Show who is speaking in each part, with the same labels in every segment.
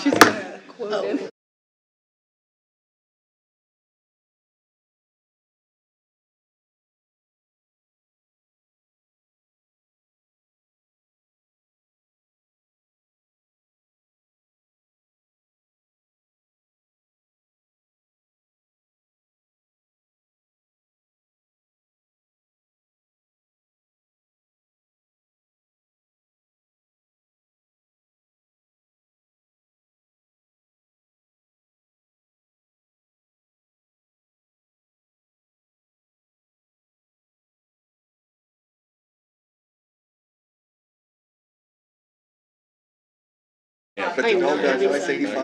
Speaker 1: She's gonna quote it.
Speaker 2: Yeah, but the dog does. I say he's fine.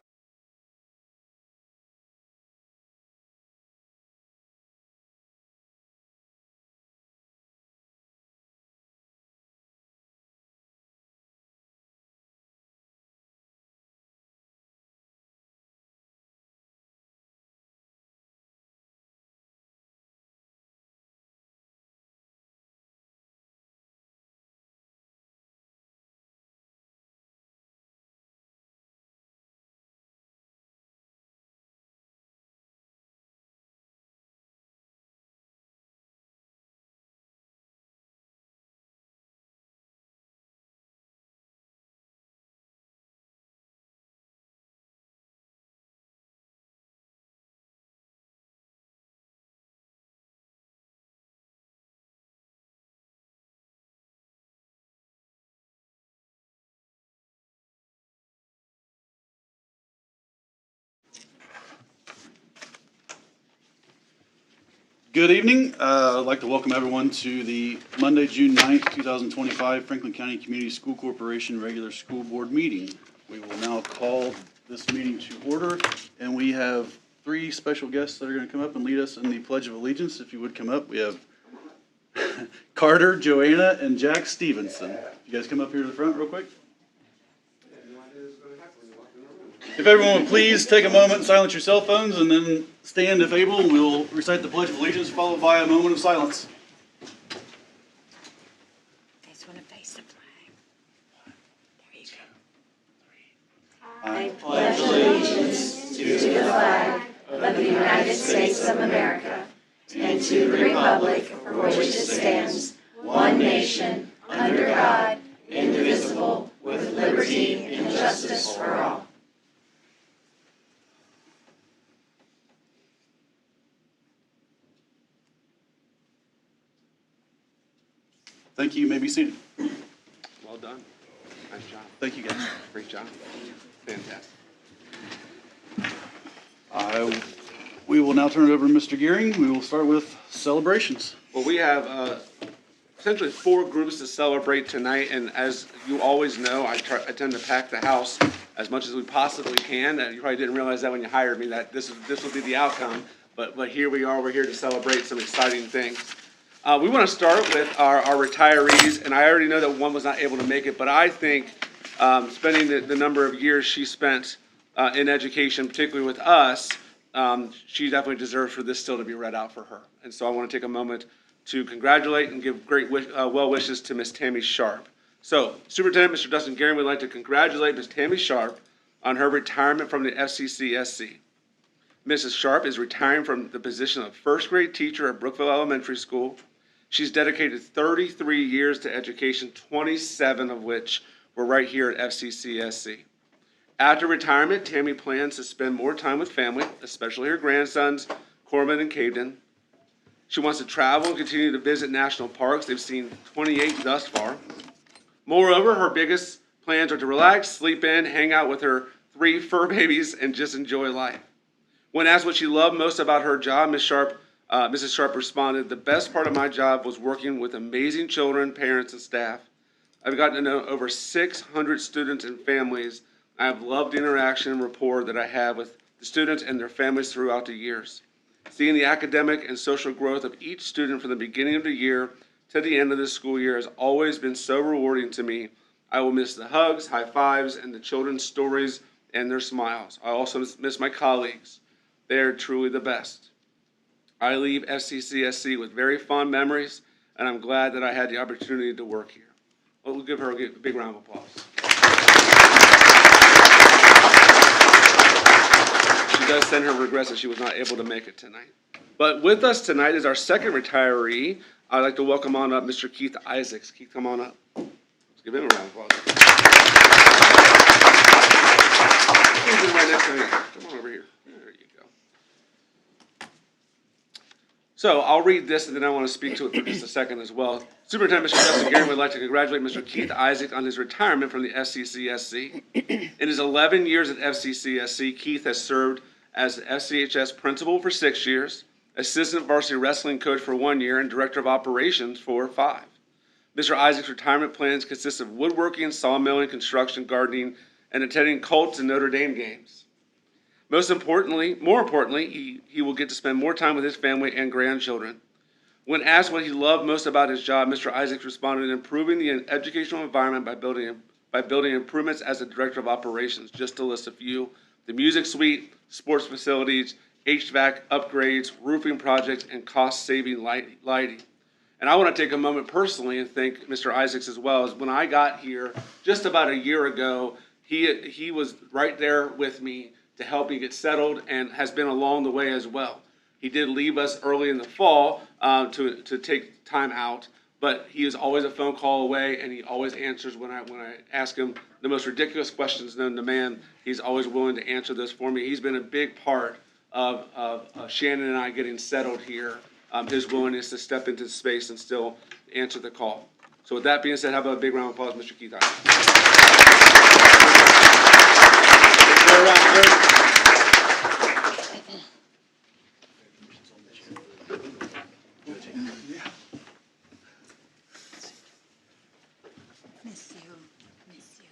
Speaker 3: Good evening. I'd like to welcome everyone to the Monday, June 9th, 2025 Franklin County Community School Corporation Regular School Board Meeting. We will now call this meeting to order, and we have three special guests that are going to come up and lead us in the Pledge of Allegiance. If you would come up, we have Carter, Joanna, and Jack Stevenson. You guys come up here to the front real quick. If everyone would please take a moment and silence your cell phones and then stand if able, we'll recite the Pledge of Allegiance followed by a moment of silence.
Speaker 4: I just want to face the flag. There you go.
Speaker 5: I pledge allegiance to the flag of the United States of America and to the republic for which it stands, one nation, under God, indivisible, with liberty and justice for all.
Speaker 3: Thank you. You may be seated.
Speaker 2: Well done. Nice job.
Speaker 3: Thank you, guys.
Speaker 2: Great job. Fantastic.
Speaker 3: We will now turn it over to Mr. Gearing. We will start with celebrations.
Speaker 2: Well, we have essentially four groups to celebrate tonight, and as you always know, I tend to pack the house as much as we possibly can. You probably didn't realize that when you hired me, that this would be the outcome, but here we are. We're here to celebrate some exciting things. We want to start with our retirees, and I already know that one was not able to make it, but I think spending the number of years she spent in education, particularly with us, she definitely deserves for this still to be read out for her. And so I want to take a moment to congratulate and give great well wishes to Miss Tammy Sharp. So, Superintendent Mr. Dustin Gearing would like to congratulate Miss Tammy Sharp on her retirement from the FCCSC. Mrs. Sharp is retiring from the position of first grade teacher at Brookville Elementary School. She's dedicated 33 years to education, 27 of which were right here at FCCSC. After retirement, Tammy plans to spend more time with family, especially her grandsons, Corbin and Caden. She wants to travel and continue to visit national parks. They've seen 28 thus far. Moreover, her biggest plans are to relax, sleep in, hang out with her 3 fur babies, and just enjoy life. When asked what she loved most about her job, Mrs. Sharp responded, "The best part of my job was working with amazing children, parents, and staff. I've gotten to know over 600 students and families. I have loved the interaction and rapport that I have with the students and their families throughout the years. Seeing the academic and social growth of each student from the beginning of the year to the end of the school year has always been so rewarding to me. I will miss the hugs, high fives, and the children's stories and their smiles. I also miss my colleagues. They are truly the best. I leave FCCSC with very fond memories, and I'm glad that I had the opportunity to work here." Well, we'll give her a big round of applause. does send her regrets that she was not able to make it tonight. But with us tonight is our second retiree. I'd like to welcome on up Mr. Keith Isaacs. Keith, come on up. Let's give him a round of applause. He's right next to me. Come on over here. There you go. So I'll read this, and then I want to speak to it for just a second as well. Superintendent Mr. Justin Gary would like to congratulate Mr. Keith Isaac on his retirement from the FCCSC. In his 11 years at FCCSC, Keith has served as the FCHS principal for 6 years, assistant varsity wrestling coach for 1 year, and director of operations for 5. Mr. Isaac's retirement plans consist of woodworking, sawmilling, construction, gardening, and attending Colts and Notre Dame games. More importantly, he will get to spend more time with his family and grandchildren. When asked what he loved most about his job, Mr. Isaacs responded, improving the educational environment by building improvements as the director of operations, just to list a few: the music suite, sports facilities, HVAC upgrades, roofing projects, and cost-saving lighting. And I want to take a moment personally and thank Mr. Isaacs as well. As when I got here just about a year ago, he was right there with me to help me get settled and has been along the way as well. He did leave us early in the fall to take time out, but he is always a phone call away, and he always answers when I ask him the most ridiculous questions known to man. He's always willing to answer those for me. He's been a big part of Shannon and I getting settled here. His willingness to step into space and still answer the call. So with that being said, how about a big round of applause, Mr. Keith Isaacs?
Speaker 4: Miss you. Miss you.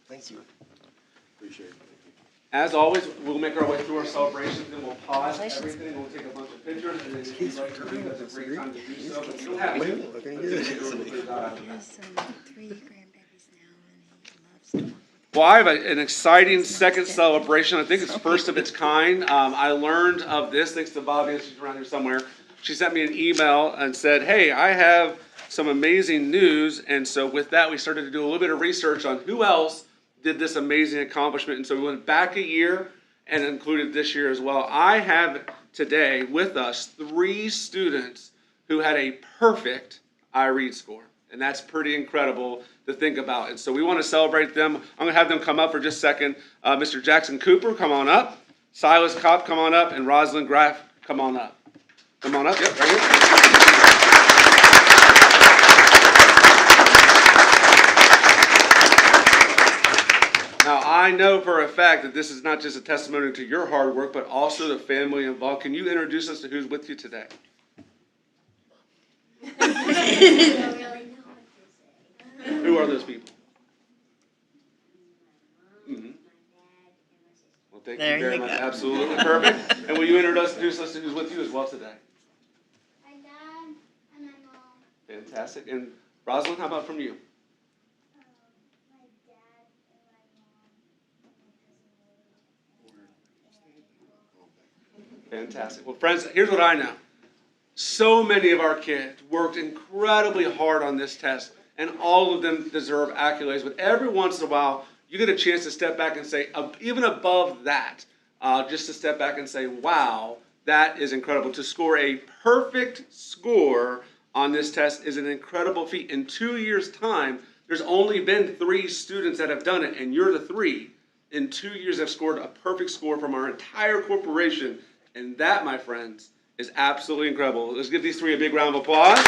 Speaker 1: Thank you.
Speaker 3: Appreciate it.
Speaker 2: As always, we'll make our way through our celebrations, then we'll pause everything, we'll take a bunch of pictures, and then if you'd like to leave, that's a great time to do so, but you don't have to.
Speaker 4: He has 3 grandbabies now, and he loves to work with
Speaker 2: Well, I have an exciting second celebration. I think it's first of its kind. I learned of this thanks to Bobby, she's around here somewhere. She sent me an email and said, hey, I have some amazing news. And so with that, we started to do a little bit of research on who else did this amazing accomplishment. And so we went back a year and included this year as well. I have today with us 3 students who had a perfect iRead score. And that's pretty incredible to think about. And so we want to celebrate them. I'm going to have them come up for just a second. Mr. Jackson Cooper, come on up. Silas Kopp, come on up. And Rosalind Graff, come on up. Come on up. Yep, right here. Now, I know for a fact that this is not just a testimony to your hard work, but also the family involved. Can you introduce us to who's with you today? Who are those people? Mm-hmm. Well, thank you very much. Absolutely perfect. And will you introduce us to who's with you as well today?
Speaker 6: My dad and my mom.
Speaker 2: Fantastic. And Rosalind, how about from you?
Speaker 6: My dad and my mom.
Speaker 2: Fantastic. Well, friends, here's what I know. So many of our kids worked incredibly hard on this test, and all of them deserve accolades. But every once in a while, you get a chance to step back and say, even above that, just to step back and say, wow, that is incredible. To score a perfect score on this test is an incredible feat. In 2 years' time, there's only been 3 students that have done it, and you're the 3. In 2 years, have scored a perfect score from our entire corporation. And that, my friends, is absolutely incredible. Let's give these 3 a big round of applause.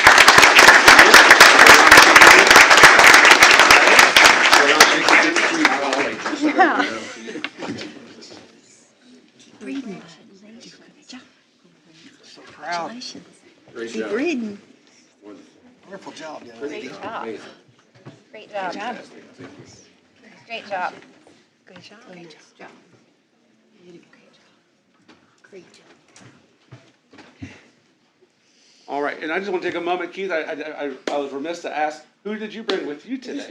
Speaker 4: Keep reading, bud. Good job.
Speaker 1: So proud.
Speaker 4: Congratulations.
Speaker 1: Keep
Speaker 4: reading.
Speaker 1: Wonderful job, young
Speaker 7: Great
Speaker 1: lady.
Speaker 7: job. Great job.
Speaker 4: Good job.
Speaker 7: Great job.
Speaker 4: Good job. Great job. You did a great job. Great job.
Speaker 2: All right, and I just want to take a moment, Keith. I was remiss to ask, who did you bring with you today?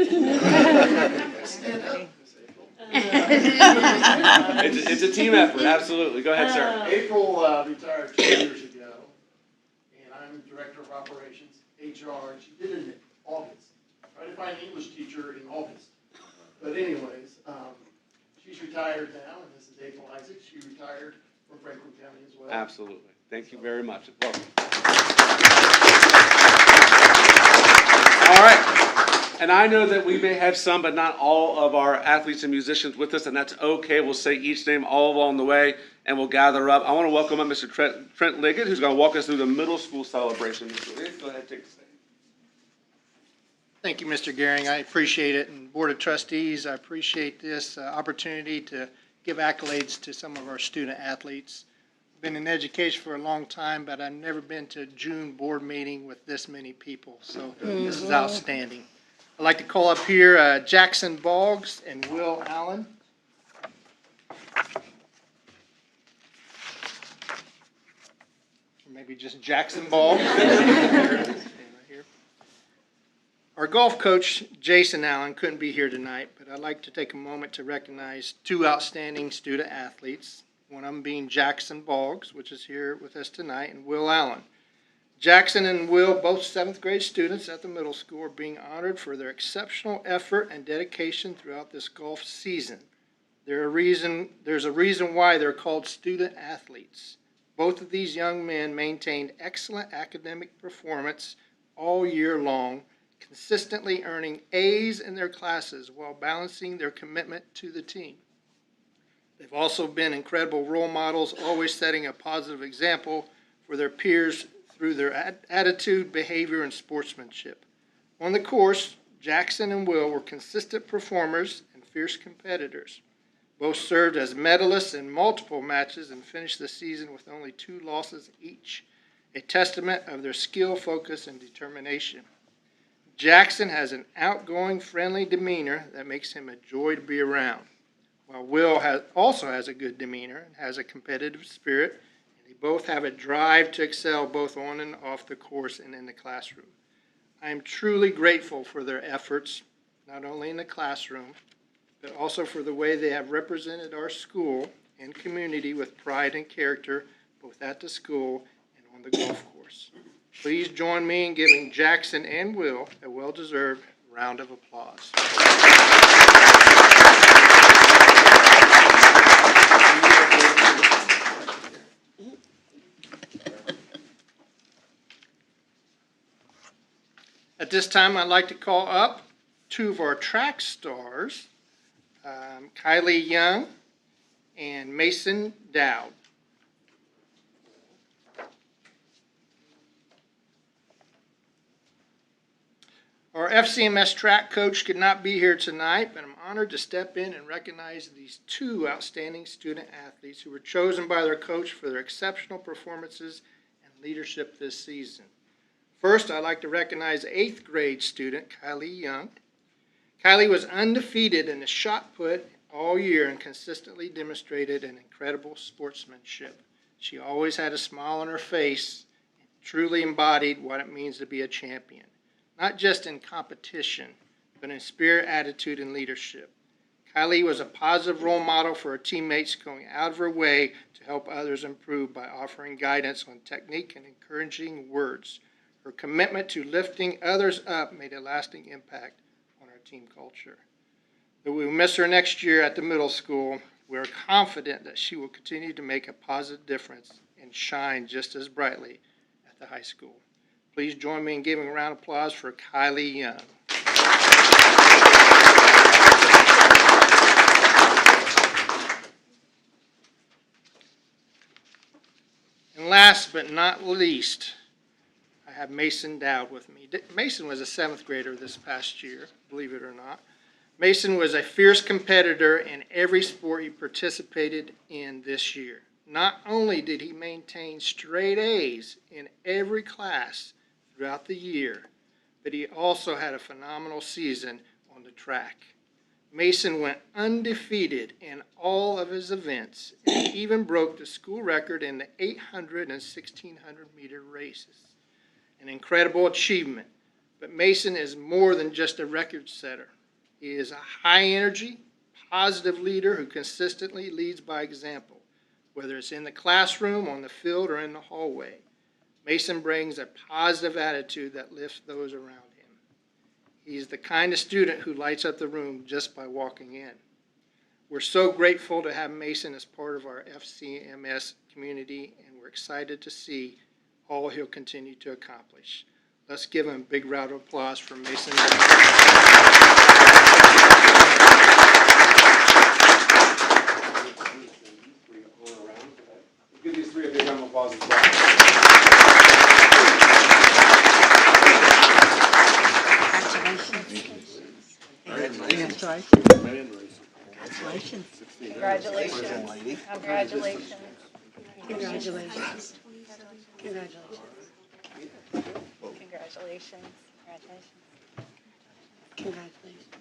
Speaker 2: It's a team effort, absolutely. Go ahead, sir.
Speaker 8: April retired 2 years ago, and I'm Director of Operations, HR, and she did it in August. Tried to find an English teacher in August. But anyways, she's retired now, and this is April Isaac. She retired from Franklin County as well.
Speaker 2: Absolutely. Thank you very much. Welcome. All right. And I know that we may have some, but not all of our athletes and musicians with us, and that's okay. We'll say each name all along the way, and we'll gather up. I want to welcome up Mr. Trent Liggett, who's going to walk us through the middle school celebration. Mr. Liggett, go ahead and take the stage.
Speaker 9: Thank you, Mr. Gehring. I appreciate it. And Board of Trustees, I appreciate this opportunity to give accolades to some of our student athletes. I've been in education for a long time, but I've never been to a June board meeting with this many people. So this is outstanding. I'd like to call up here Jackson Boggs and Will Allen. Or maybe just Jackson Boggs. Our golf coach, Jason Allen, couldn't be here tonight, but I'd like to take a moment to recognize two outstanding student athletes, one of them being Jackson Boggs, which is here with us tonight, and Will Allen. Jackson and Will, both seventh grade students at the middle school, are being honored for their exceptional effort and dedication throughout this golf season. There's a reason why they're called student athletes. Both of these young men maintained excellent academic performance all year long, consistently earning A's in their classes while balancing their commitment to the team. They've also been incredible role models, always setting a positive example for their peers through their attitude, behavior, and sportsmanship. On the course, Jackson and Will were consistent performers and fierce competitors. Both served as medalists in multiple matches and finished the season with only 2 losses each, a testament of their skill, focus, and determination. Jackson has an outgoing, friendly demeanor that makes him a joy to be around, while Will also has a good demeanor and has a competitive spirit, and they both have a drive to excel both on and off the course and in the classroom. I am truly grateful for their efforts, not only in the classroom, but also for the way they have represented our school and community with pride and character, both at the school and on the golf course. Please join me in giving Jackson and Will a well-deserved round of applause. At this time, I'd like to call up 2 of our track stars, Kylie Young and Mason Dowd. Our FCMS track coach could not be here tonight, but I'm honored to step in and recognize these 2 outstanding student athletes who were chosen by their coach for their exceptional performances and leadership this season. First, I'd like to recognize 8th grade student Kylie Young. Kylie was undefeated in the shot put all year and consistently demonstrated an incredible sportsmanship. She always had a smile on her face and truly embodied what it means to be a champion, not just in competition, but in spirit, attitude, and leadership. Kylie was a positive role model for her teammates, going out of her way to help others improve by offering guidance on technique and encouraging words. Her commitment to lifting others up made a lasting impact on our team culture. Though we will miss her next year at the middle school, we are confident that she will continue to make a positive difference and shine just as brightly at the high school. Please join me in giving a round of applause for Kylie Young. And last but not least, I have Mason Dowd with me. Mason was a 7th grader this past year, believe it or not. Mason was a fierce competitor in every sport he participated in this year. Not only did he maintain straight A's in every class throughout the year, but he also had a phenomenal season on the track. Mason went undefeated in all of his events and even broke the school record in the 800 and 1600 meter races. An incredible achievement, but Mason is more than just a record setter. He is a high energy, positive leader who consistently leads by example, whether it's in the classroom, on the field, or in the hallway. Mason brings a positive attitude that lifts those around him. He's the kind of student who lights up the room just by walking in. We're so grateful to have Mason as part of our FCMS community, and we're excited to see all he'll continue to accomplish. Let's give him a big round of applause for Mason.
Speaker 2: Give these three a big round of applause as well.
Speaker 4: Congratulations.
Speaker 7: Congratulations.
Speaker 1: lady.
Speaker 7: Congratulations.
Speaker 4: Congratulations. Congratulations.
Speaker 7: Congratulations. Congratulations.
Speaker 4: Congratulations.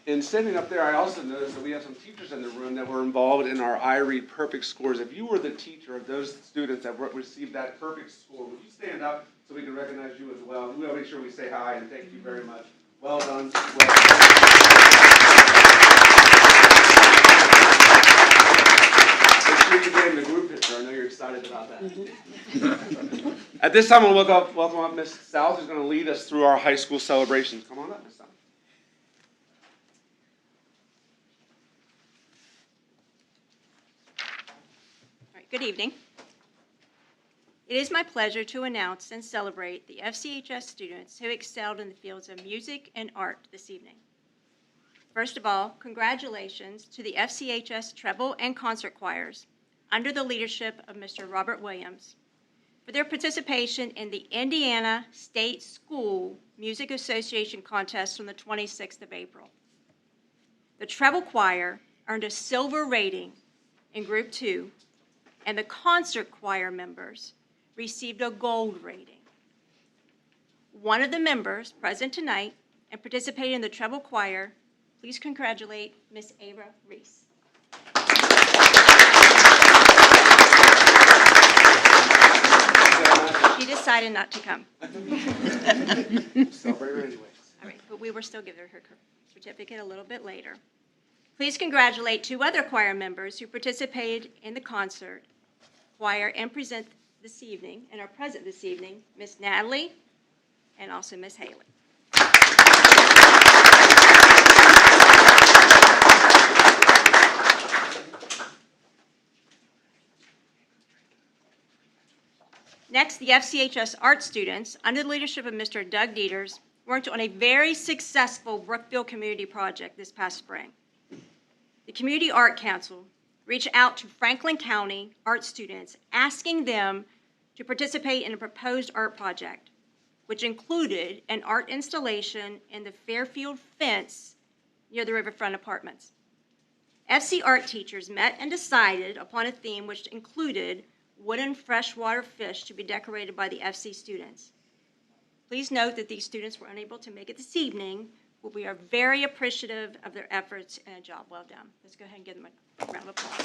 Speaker 2: In standing up there, I also noticed that we have some teachers in the room that were involved in our iRead Perfect Scores. If you were the teacher of those students that received that perfect score, would you stand up so we can recognize you as well? We want to make sure we say hi and thank you very much. Well done. Well done. Make sure you get in the group picture. I know you're excited about that. At this time, we'll welcome up Miss South, who's going to lead us through our high school celebrations. Come on up, Miss South.
Speaker 10: Good evening. It is my pleasure to announce and celebrate the FCHS students who excelled in the fields of music and art this evening. First of all, congratulations to the FCHS treble and concert choirs under the leadership of Mr. Robert Williams for their participation in the Indiana State School Music Association contest on the 26th of April. The treble choir earned a silver rating in Group 2, and the concert choir members received a gold rating. One of the members present tonight and participating in the treble choir, please congratulate Miss Ava Reese. She decided not to come.
Speaker 2: Celebrate her anyways.
Speaker 10: All right, but we will still give her her certificate a little bit later. Please congratulate two other choir members who participated in the concert choir and present this evening and are present this evening, Miss Natalie and also Miss Haley. Next, the FCHS art students, under the leadership of Mr. Doug Dieters, worked on a very successful Brookville community project this past spring. The Community Art Council reached out to Franklin County art students, asking them to participate in a proposed art project, which included an art installation in the Fairfield fence near the Riverfront Apartments. FC art teachers met and decided upon a theme which included wooden freshwater fish to be decorated by the FC students. Please note that these students were unable to make it this evening, but we are very appreciative of their efforts and a job well done. Let's go ahead and give them a round of applause.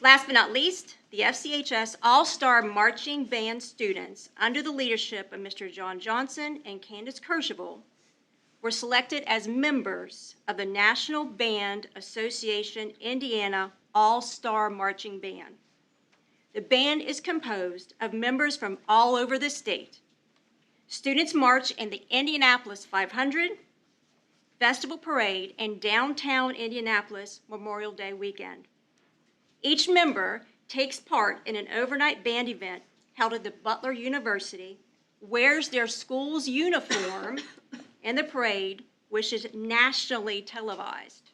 Speaker 10: Last but not least, the FCHS All-Star Marching Band students, under the leadership of Mr. John Johnson and Candace Kercheval, were selected as members of the National Band Association Indiana All-Star Marching Band. The band is composed of members from all over the state. Students march in the Indianapolis 500, Festival Parade, and downtown Indianapolis Memorial Day weekend. Each member takes part in an overnight band event held at the Butler University, wears their school's uniform in the parade, which is nationally televised.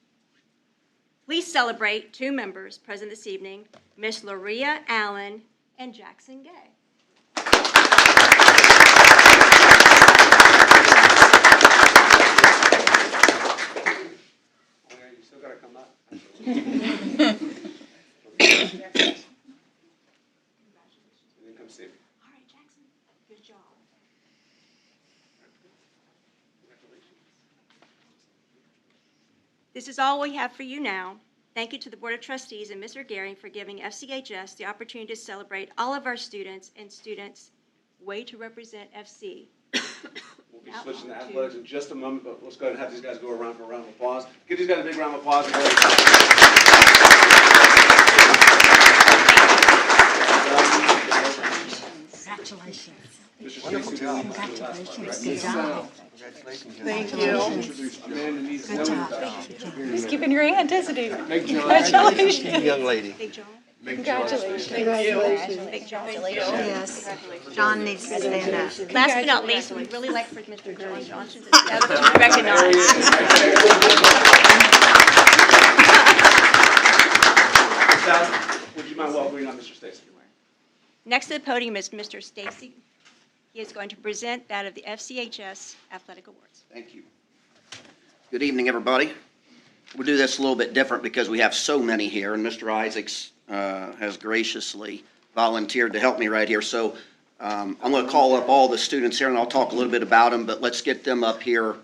Speaker 10: Please celebrate two members present this evening, Miss Loria Allen and Jackson Gay.
Speaker 2: Okay, you still gotta come up. And then come see me.
Speaker 10: All right, Jackson, good job. This is all we have for you now. Thank you to the Board of Trustees and Mr. Gehring for giving FCHS the opportunity to celebrate all of our students and students' way to represent FC.
Speaker 2: We'll be switching to athletics in just a moment, but let's go ahead and have these guys go around for a round of applause. Give these guys a big round of applause.
Speaker 4: Congratulations.
Speaker 1: Wonderful job.
Speaker 4: Congratulations, good job.
Speaker 1: Congratulations.
Speaker 7: Thank you.
Speaker 2: Amanda needs
Speaker 4: Good job.
Speaker 7: He's keeping your hand, isn't he? Congratulations.
Speaker 1: Young lady.
Speaker 10: Big John?
Speaker 7: Congratulations.
Speaker 10: Big John?
Speaker 4: Yes, John needs to stand up.
Speaker 10: Last but not least, we'd really like for Mr. John Johnson to stand up to be recognized.
Speaker 2: Would you mind welcoming on Mr. Stacy?
Speaker 10: Next to the podium is Mr. Stacy. He is going to present that of the FCHS Athletic Awards.
Speaker 11: Thank you. Good evening, everybody. We'll do this a little bit different because we have so many here, and Mr. Isaacs has graciously volunteered to help me right here. So I'm going to call up all the students here, and I'll talk a little bit about them, but let's get them up here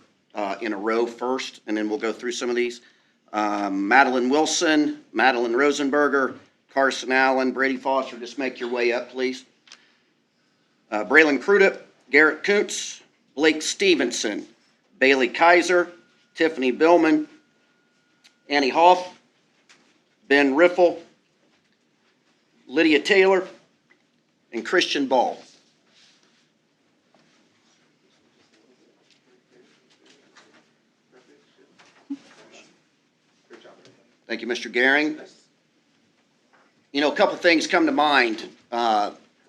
Speaker 11: in a row first, and then we'll go through some of these. Madeline Wilson, Madeline Rosenberger, Carson Allen, Brady Foster, just make your way up, please. Braylon Crudup, Garrett Kuntz, Blake Stevenson, Bailey Kaiser, Tiffany Billman, Annie Hoff, Ben Riffle, Lydia Taylor, and Christian Ball. Thank you, Mr. Gehring. You know, a couple things come to mind.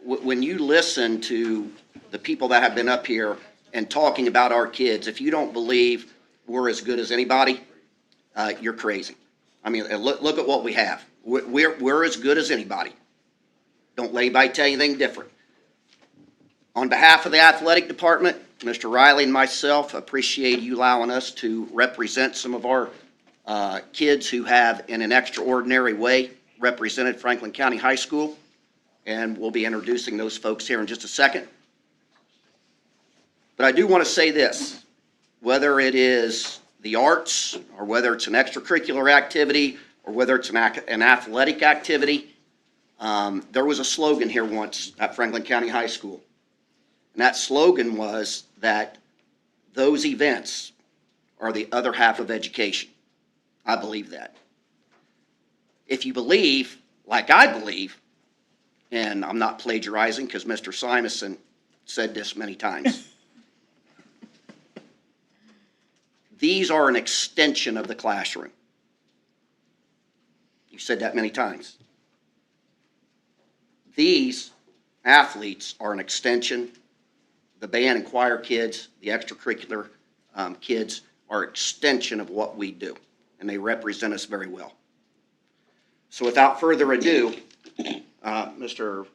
Speaker 11: When you listen to the people that have been up here and talking about our kids, if you don't believe we're as good as anybody, you're crazy. I mean, look at what we have. We're as good as anybody. Don't let anybody tell you anything different. On behalf of the athletic department, Mr. Riley and myself appreciate you allowing us to represent some of our kids who have, in an extraordinary way, represented Franklin County High School, and we'll be introducing those folks here in just a second. But I do want to say this, whether it is the arts, or whether it's an extracurricular activity, or whether it's an athletic activity, there was a slogan here once at Franklin County High School, and that slogan was that those events are the other half of education. I believe that. If you believe, like I believe, and I'm not plagiarizing because Mr. Simonson said this many times, these are an extension of the classroom. You said that many times. These athletes are an extension. The band and choir kids, the extracurricular kids are an extension of what we do, and they represent us very well. So without further ado, Mr.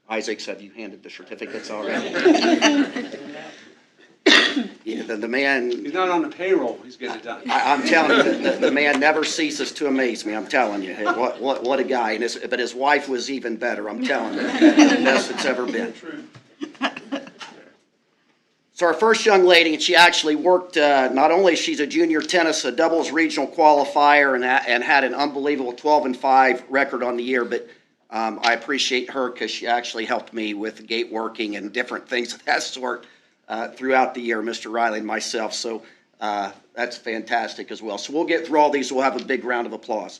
Speaker 11: Isaacs, have you handed the certificates already? Yeah, the man.
Speaker 2: He's not on the payroll, he's getting it done.
Speaker 11: I'm telling you, the man never ceases to amaze me. I'm telling you, what a guy. And but his wife was even better. I'm telling you, the best it's ever been. So our first young lady, and she actually worked. Not only she's a junior tennis, a doubles regional qualifier, and had an unbelievable 12-5 record on the year. But I appreciate her because she actually helped me with gate working and different things of that sort. Throughout the year, Mr. Riley and myself, so that's fantastic as well. So we'll get through all these, we'll have a big round of applause.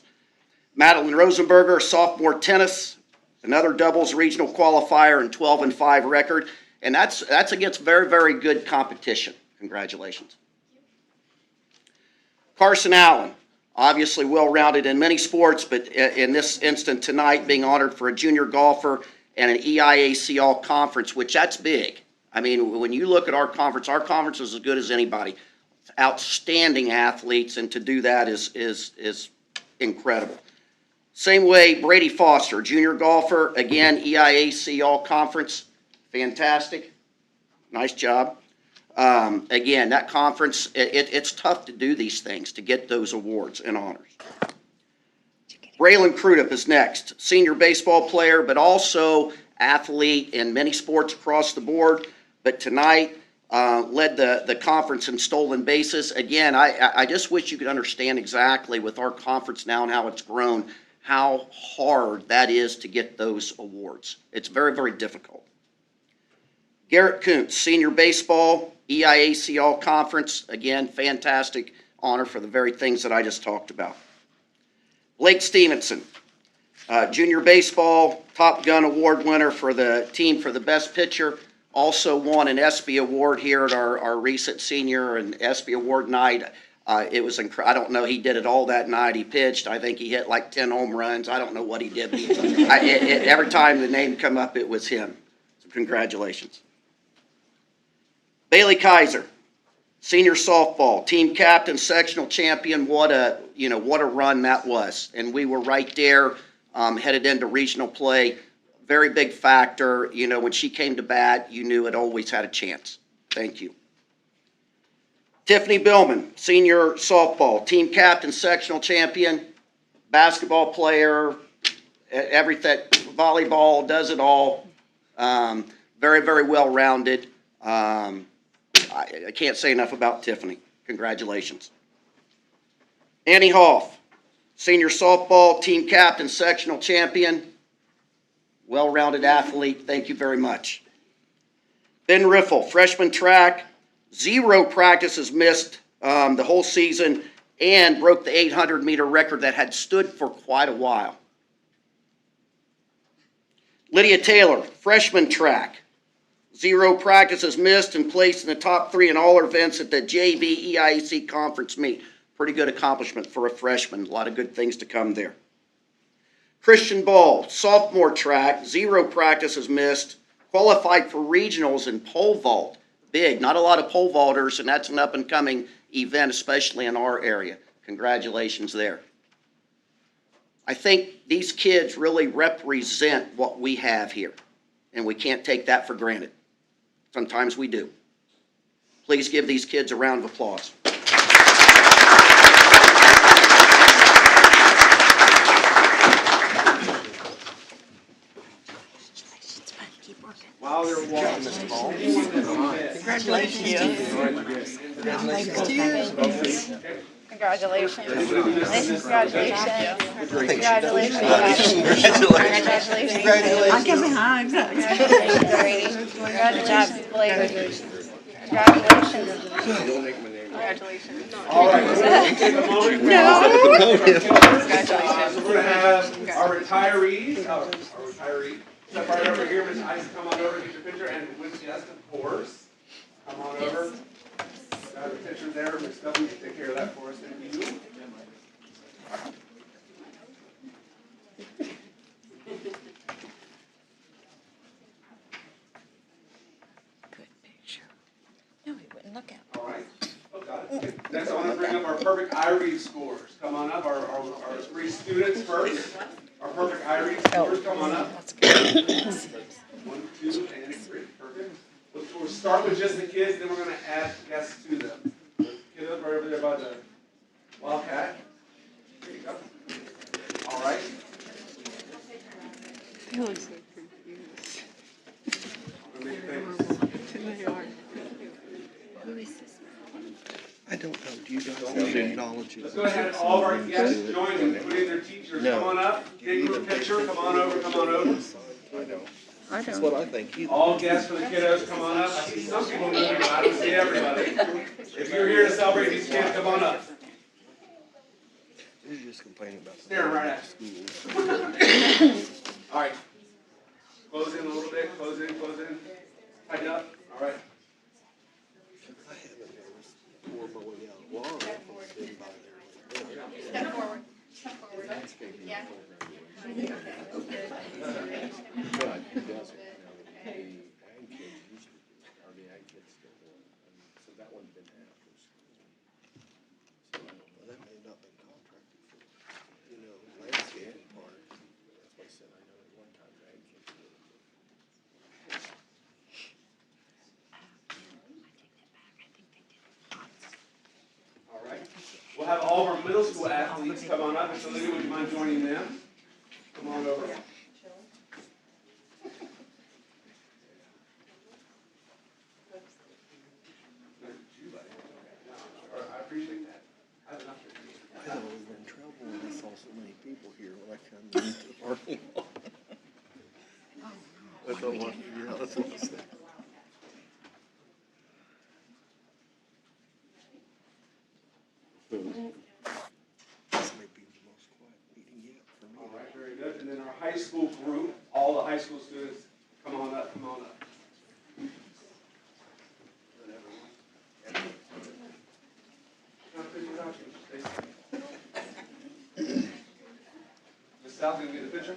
Speaker 11: Madeline Rosenberger, sophomore tennis, another doubles regional qualifier and 12-5 record, and that's against very, very good competition. Congratulations. Carson Allen, obviously well-rounded in many sports, but in this instant tonight, being honored for a junior golfer and an EIAC All-Conference, which that's big. I mean, when you look at our conference is as good as anybody. Outstanding athletes, and to do that is incredible. Same way, Brady Foster, junior golfer, again, EIAC All-Conference, fantastic. Nice job. Again, that conference, it's tough to do these things, to get those awards and honors. Braylon Crudup is next, senior baseball player, but also athlete in many sports across the board. But tonight, led the conference in stolen bases. Again, I just wish you could understand exactly with our conference now and how it's grown, how hard that is to get those awards. It's very, very difficult. Garrett Kuntz, senior baseball, EIAC All-Conference. Again, fantastic honor for the very things that I just talked about. Blake Stevenson, junior baseball, Top Gun Award winner for the team for the best pitcher. also won an ESPY award here at our recent senior and ESPY award night. It was I don't know, he did it all that night. He pitched. I think he hit like 10 home runs. I don't know what he did. But every time the name come up, it was him. So congratulations. Bailey Kaiser, senior softball, team captain, sectional champion. What a run that was. And we were right there, headed into regional play. Very big factor. When she came to bat, you knew it always had a chance. Thank you. Tiffany Billman, senior softball, team captain, sectional champion, basketball player, everything, volleyball, does it all. Very, very well-rounded. I can't say enough about Tiffany. Congratulations. Annie Hoff, senior softball, team captain, sectional champion, well-rounded athlete. Thank you very much. Ben Riffle, freshman track, 0 practices missed the whole season and broke the 800-meter record that had stood for quite a while. Lydia Taylor, freshman track, 0 practices missed and placed in the top 3 in all events at the JV EIAC conference meet. Pretty good accomplishment for a freshman. A lot of good things to come there. Christian Ball, sophomore track, 0 practices missed, qualified for regionals in pole vault. Big, not a lot of pole vaulters, and that's an up-and-coming event, especially in our area. Congratulations there. I think these kids really represent what we have here, and we can't take that for granted. Sometimes we do. Please give these kids a round of applause.
Speaker 2: While they're walking,
Speaker 7: Congratulations. Congratulations. I'll give me hugs. Congratulations, Brady. Good job, Blake. Congratulations. Congratulations.
Speaker 2: all right, let's take a moment.
Speaker 7: Congratulations.
Speaker 2: So we're going to have our retirees, step right over here. Ms. Ice, come on over, get your picture, and with Jess, of course. Come on over. Got a picture there. Ms. W, take care of that for us. Thank you.
Speaker 4: Good picture. No, he wouldn't look at it.
Speaker 2: All right. Oh, got it. Next, I want to bring up our perfect iRead scores. Come on up. Our 3 students first. Our perfect iRead scores. Come on up.
Speaker 4: That's good.
Speaker 2: 1, 2, and 3. Perfect. We'll start with just the kids, then we're going to add guests to them. Get up right over there by the Wildcat. There you go. All right.
Speaker 7: They look so confused. They are. Who is this?
Speaker 1: I don't know. Do you guys have any knowledge?
Speaker 2: Let's go ahead and all of our guests join them, including their teachers. Come on up. Get your picture. Come on over. Come on over.
Speaker 1: I know.
Speaker 7: I
Speaker 1: That's
Speaker 7: don't.
Speaker 1: what I think either.
Speaker 2: All guests for the kiddos, come on up. I see some people moving, but I don't see everybody. If you're here to celebrate these kids, come on up.
Speaker 1: You're just complaining about
Speaker 2: Staring right at
Speaker 1: school.
Speaker 2: All right. Close in a little bit. Close in. Tighten up. All right.
Speaker 1: I haven't noticed poor bowling out long. Been by there.
Speaker 6: Step forward. Step forward. Yeah.
Speaker 1: But he doesn't. The ag kids used to, or the ag kids still do it. So that one's been after school. So that may not been contracted for, landscaping part. That's why I said I know at one time the ag kids did it.
Speaker 2: All right. We'll have all of our middle school athletes come on up. So Lydia, would you mind joining them? Come on over. I appreciate that. I have enough to do.
Speaker 1: I thought we were in trouble when I saw so many people here when I come into the parking lot. That's what I said. This may be the most quiet meeting yet for me.
Speaker 2: All right, very good. And then our high school group, all the high school students, come on up. Ms. South, can you get the picture?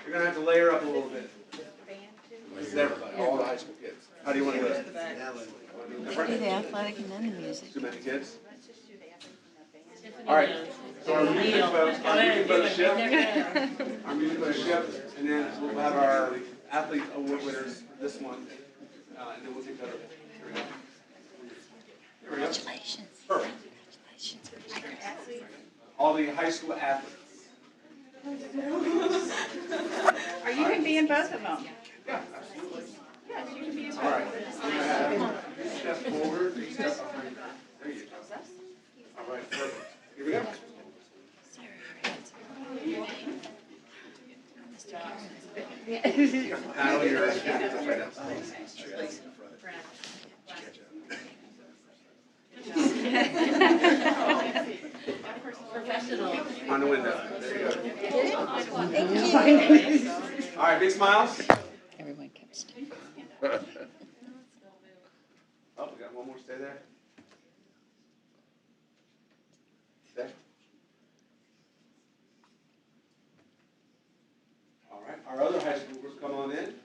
Speaker 2: You're gonna have to layer up a little bit. This is everybody, all the high school kids. How do you want to do it?
Speaker 7: Do the athletic and then the music.
Speaker 2: Too many kids? All right, so our music vote shift. Our music vote shift, and then we'll have our athlete award winners for this one, and then we'll take the other. Here we go. Here we go.
Speaker 7: Congratulations.
Speaker 2: Perfect.
Speaker 7: Congratulations.
Speaker 2: All the high school athletes.
Speaker 6: Or you can be in both of them.
Speaker 2: Yeah, absolutely.
Speaker 6: Yes, you can be in both.
Speaker 2: All right. You step forward, you step behind. There you go. All right, perfect. Here we go. Natalie, you're right
Speaker 6: Professional.
Speaker 2: on the window. There you go. All right, big smiles.
Speaker 7: Everyone kept standing.
Speaker 2: Oh, we got one more. Stay there. Stay. All right, our other high schoolers, come on in.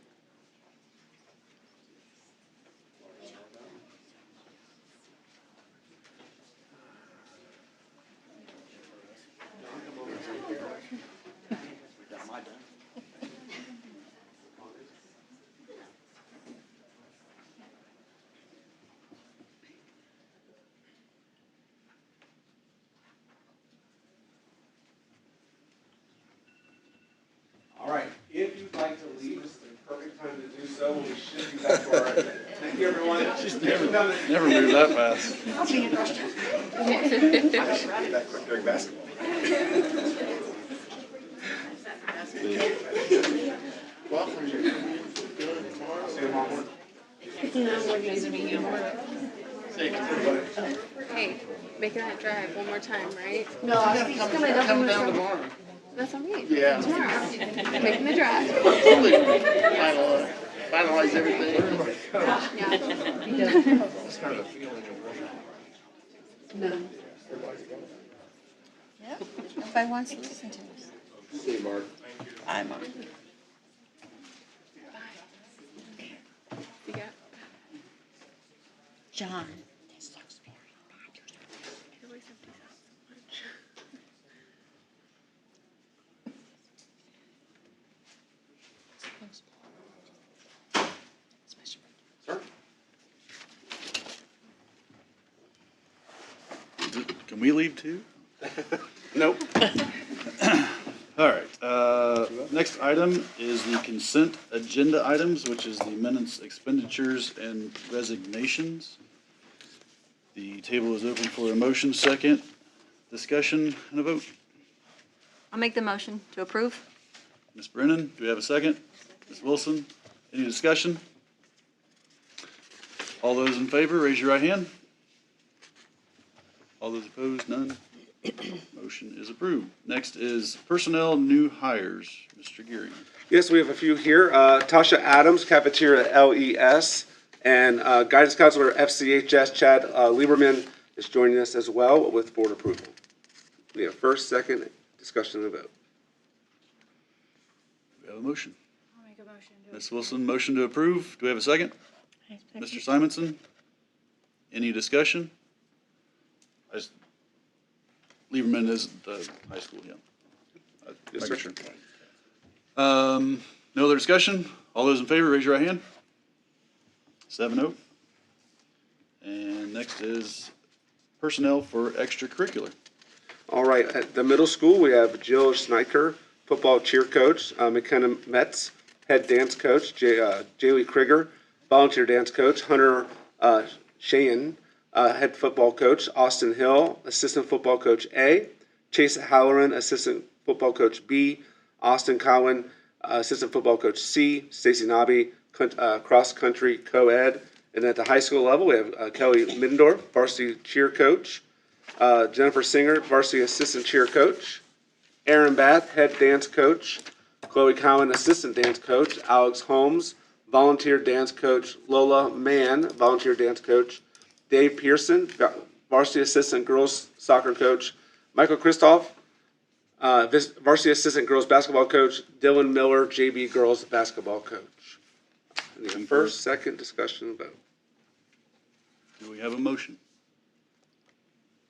Speaker 2: All right, if you'd like to leave, this is the perfect time to do so when we shift you back to our agenda. Thank you, everyone.
Speaker 3: Never moved that fast.
Speaker 1: That quick during basketball. Welcome.
Speaker 2: See you tomorrow morning.
Speaker 12: Hey, making that drive one more time, right?
Speaker 8: No, I'm coming down tomorrow.
Speaker 12: That's on me.
Speaker 8: Yeah.
Speaker 12: Tomorrow. Making the drive.
Speaker 8: Finalize everything.
Speaker 1: It's kind of a feeling of
Speaker 12: No.
Speaker 7: Yep. Nobody wants to listen to us.
Speaker 1: See you, Mark.
Speaker 7: Bye, Mom.
Speaker 12: You got?
Speaker 7: John, this looks very bad.
Speaker 12: It always empties out so much.
Speaker 2: Sir?
Speaker 3: Can we leave too?
Speaker 2: Nope.
Speaker 3: All right, next item is the consent agenda items, which is the minutes, expenditures, and resignations. The table is open for a motion, second, discussion, and a vote.
Speaker 10: I'll make the motion to approve.
Speaker 3: Ms. Brennan, do we have a second? Ms. Wilson, any discussion? All those in favor, raise your right hand. All those opposed, none. Motion is approved. Next is personnel new hires. Mr. Geary.
Speaker 2: Yes, we have a few here. Tasha Adams, cafeteria LES, and guidance counselor FCHS Chad Lieberman is joining us as well with board approval. We have first, second, discussion, and a vote.
Speaker 3: Do we have a motion?
Speaker 12: I'll make a motion to
Speaker 3: Ms. Wilson, motion to approve. Do we have a second? Mr. Simonson? Any discussion? Lieberman is the high school, yeah.
Speaker 2: Yes,
Speaker 3: Making
Speaker 2: sir.
Speaker 3: sure. No other discussion? All those in favor, raise your right hand. 7-0. And next is personnel for extracurricular.
Speaker 2: All right, at the middle school, we have Jill Snyker, football cheer coach, McKenna Metz, head dance coach, Jaylee Krieger, volunteer dance coach, Hunter Sheehan, head football coach, Austin Hill, assistant football coach A, Chase Halloran, assistant football coach B, Austin Cowan, assistant football coach C, Stacy Nobby, cross country co-ed. And at the high school level, we have Kelly Middendorf, varsity cheer coach, Jennifer Singer, varsity assistant cheer coach, Aaron Bath, head dance coach, Chloe Cowan, assistant dance coach, Alex Holmes, volunteer dance coach, Lola Mann, volunteer dance coach, Dave Pearson, varsity assistant girls soccer coach, Michael Kristoff, varsity assistant girls basketball coach, Dylan Miller, JV girls basketball coach. I need a first, second, discussion, vote.
Speaker 3: Do we have a motion?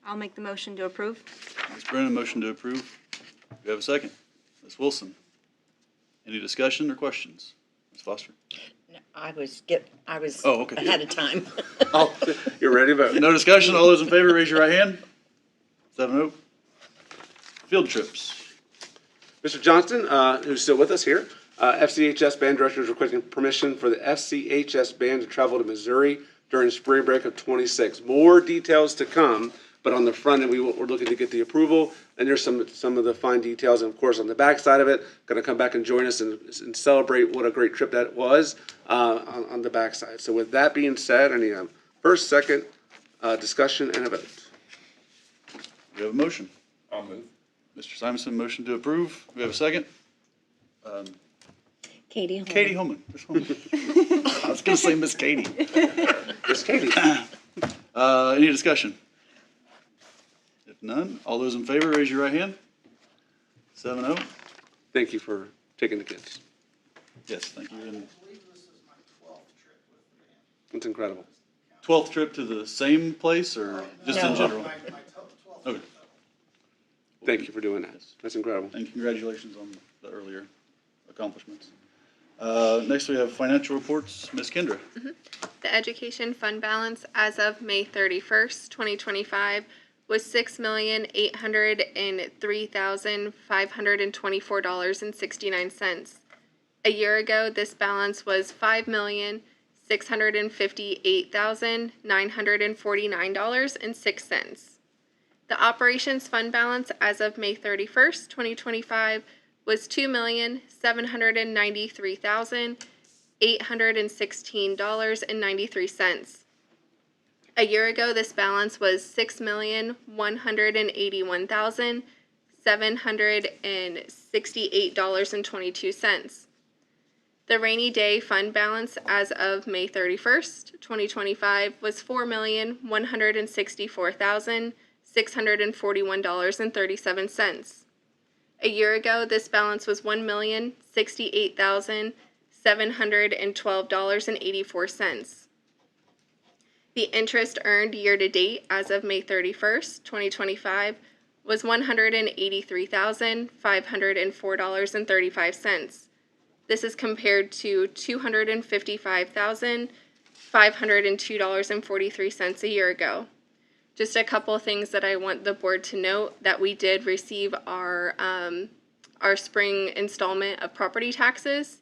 Speaker 10: I'll make the motion to approve.
Speaker 3: Ms. Brennan, motion to approve. Do we have a second? Ms. Wilson? Any discussion or questions? Ms. Foster?
Speaker 7: I was
Speaker 3: Oh, okay.
Speaker 7: ahead of time.
Speaker 2: Oh, you're ready to vote?
Speaker 3: No discussion. All those in favor, raise your right hand. 7-0. Field trips.
Speaker 2: Mr. Johnston, who's still with us here, FCHS band director is requesting permission for the FCHS band to travel to Missouri during spring break of 26. More details to come, but on the front end, we're looking to get the approval, and there's some of the fine details, and of course, on the back side of it, going to come back and join us and celebrate what a great trip that was on the back side. So with that being said, I need a first, second, discussion, and a vote.
Speaker 3: We have a motion.
Speaker 1: I'll move.
Speaker 3: Mr. Simonson, motion to approve. We have a second.
Speaker 7: Katie.
Speaker 3: Katie Holman. Miss Holman. I was going to say Miss Katie.
Speaker 2: Miss Katie.
Speaker 3: Any discussion? If none, all those in favor, raise your right hand. 7-0.
Speaker 2: Thank you for taking the kids.
Speaker 3: Yes, thank you. And
Speaker 2: It's incredible.
Speaker 3: 12th trip to the same place or just in
Speaker 7: No.
Speaker 3: general? Okay.
Speaker 2: Thank you for doing that. That's incredible.
Speaker 3: And congratulations on the earlier accomplishments. Next, we have financial reports. Ms. Kendra.
Speaker 12: The education fund balance as of May 31st, 2025 was $6,803,524.69. A year ago, this balance was $5,658,949.06. The operations fund balance as of May 31st, 2025 was $2,793,816.93. A year ago, this balance was $6,181,768.22. The rainy day fund balance as of May 31st, 2025 was $4,164,641.37. A year ago, this balance was $1,068,712.84. The interest earned year-to-date as of May 31st, 2025 was $183,504.35. This is compared to $255,502.43 a year ago. Just a couple of things that I want the board to note, that we did receive our spring installment of property taxes.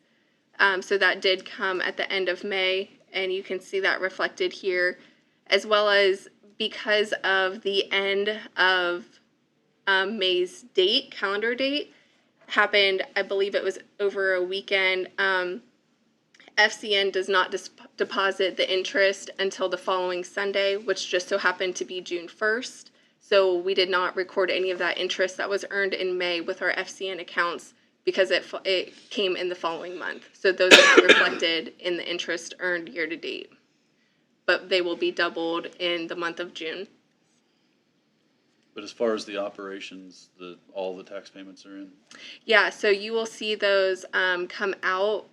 Speaker 12: So that did come at the end of May, and you can see that reflected here, as well as because of the end of May's date, calendar date, happened, I believe it was over a weekend. FCN does not deposit the interest until the following Sunday, which just so happened to be June 1st. So we did not record any of that interest that was earned in May with our FCN accounts because it came in the following month. So those are not reflected in the interest earned year to date. But they will be doubled in the month of June.
Speaker 3: But as far as the operations, all the tax payments are in?
Speaker 12: Yeah, so you will see those come out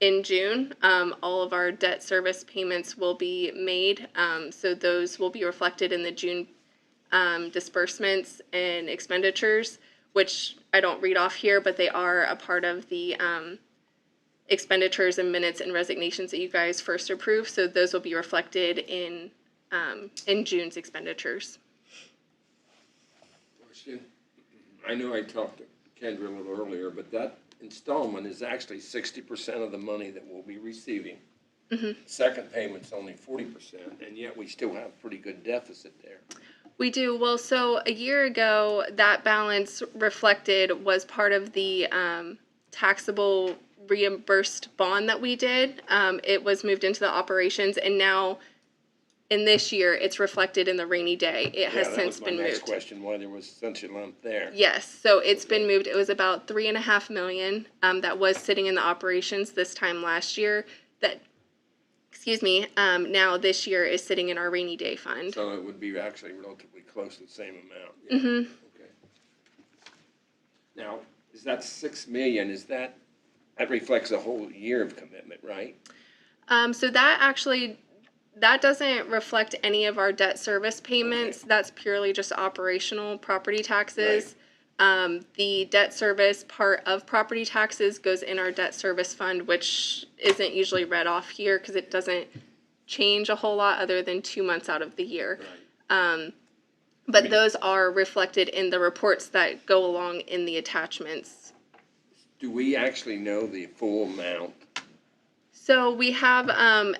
Speaker 12: in June. All of our debt service payments will be made. So those will be reflected in the June disbursements and expenditures, which I don't read off here, but they are a part of the expenditures and minutes and resignations that you guys first approved. So those will be reflected in June's expenditures.
Speaker 1: I know I talked to Kendra a little earlier, but that installment is actually 60% of the money that we'll be receiving.
Speaker 12: Mm-hmm.
Speaker 1: Second payment's only 40%, and yet we still have pretty good deficit there.
Speaker 12: We do. Well, so a year ago, that balance was part of the taxable reimbursed bond that we did. It was moved into the operations, and now in this year, it's reflected in the rainy day. It has since been moved.
Speaker 1: That was my next question, why there was such a lump there.
Speaker 12: Yes, so it's been moved. It was about $3.5 million that was sitting in the operations this time last year. now this year is sitting in our rainy day fund.
Speaker 13: So it would be actually relatively close to the same amount.
Speaker 12: Mm-hmm.
Speaker 13: Okay. Now, is that 6 million, that reflects a whole year of commitment, right?
Speaker 12: So that doesn't reflect any of our debt service payments.
Speaker 13: Okay.
Speaker 12: That's purely just operational property taxes. The debt service part of property taxes goes in our debt service fund, which isn't usually read off here because it doesn't change a whole lot other than 2 months out of the year.
Speaker 13: Right.
Speaker 12: But those are reflected in the reports that go along in the attachments.
Speaker 13: Do we actually know the full amount?
Speaker 12: So we have,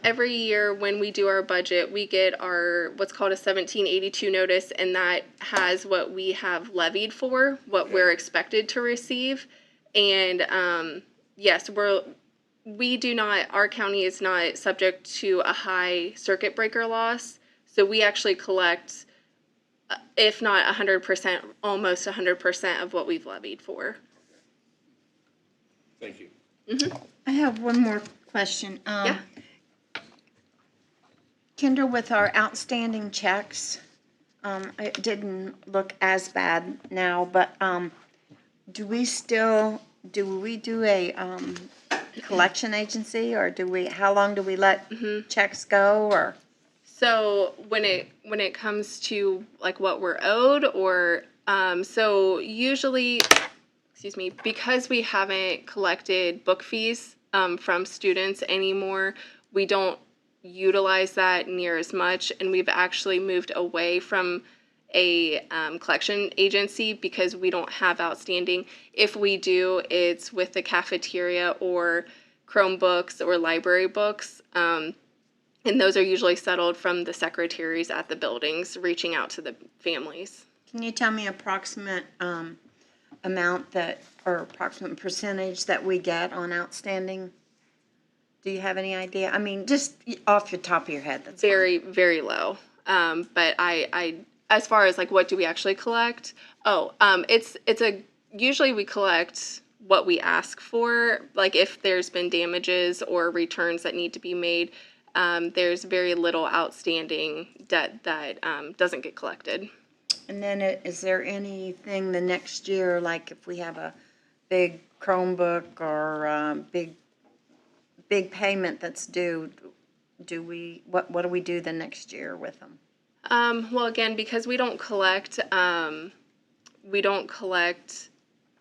Speaker 12: every year when we do our budget, we get our, what's called a 1782 notice, and that has what we have levied for, what we're expected to receive. And, yes, our county is not subject to a high circuit breaker loss. So we actually collect, if not 100%, almost 100% of what we've levied for.
Speaker 13: Thank you.
Speaker 12: Mm-hmm.
Speaker 4: I have one more question.
Speaker 12: Yeah.
Speaker 4: Kendra, with our outstanding checks, it didn't look as bad now, but do we do a collection agency, or how long do we let checks go, or?
Speaker 12: So when it comes to like what we're owed, or so usually, because we haven't collected book fees from students anymore, we don't utilize that near as much, and we've actually moved away from a collection agency because we don't have outstanding. If we do, it's with the cafeteria or Chromebooks or library books. And those are usually settled from the secretaries at the buildings, reaching out to the families.
Speaker 4: Can you tell me approximate amount or approximate percentage that we get on outstanding? Do you have any idea? I mean, just off the top of your head. That's
Speaker 12: very, very low. But I, as far as like what do we actually collect? Usually we collect what we ask for. Like if there's been damages or returns that need to be made, there's very little outstanding debt that doesn't get collected.
Speaker 4: And then is there anything the next year, like if we have a big Chromebook or big payment that's due, what do we do the next year with them?
Speaker 12: Well, again, because we don't collect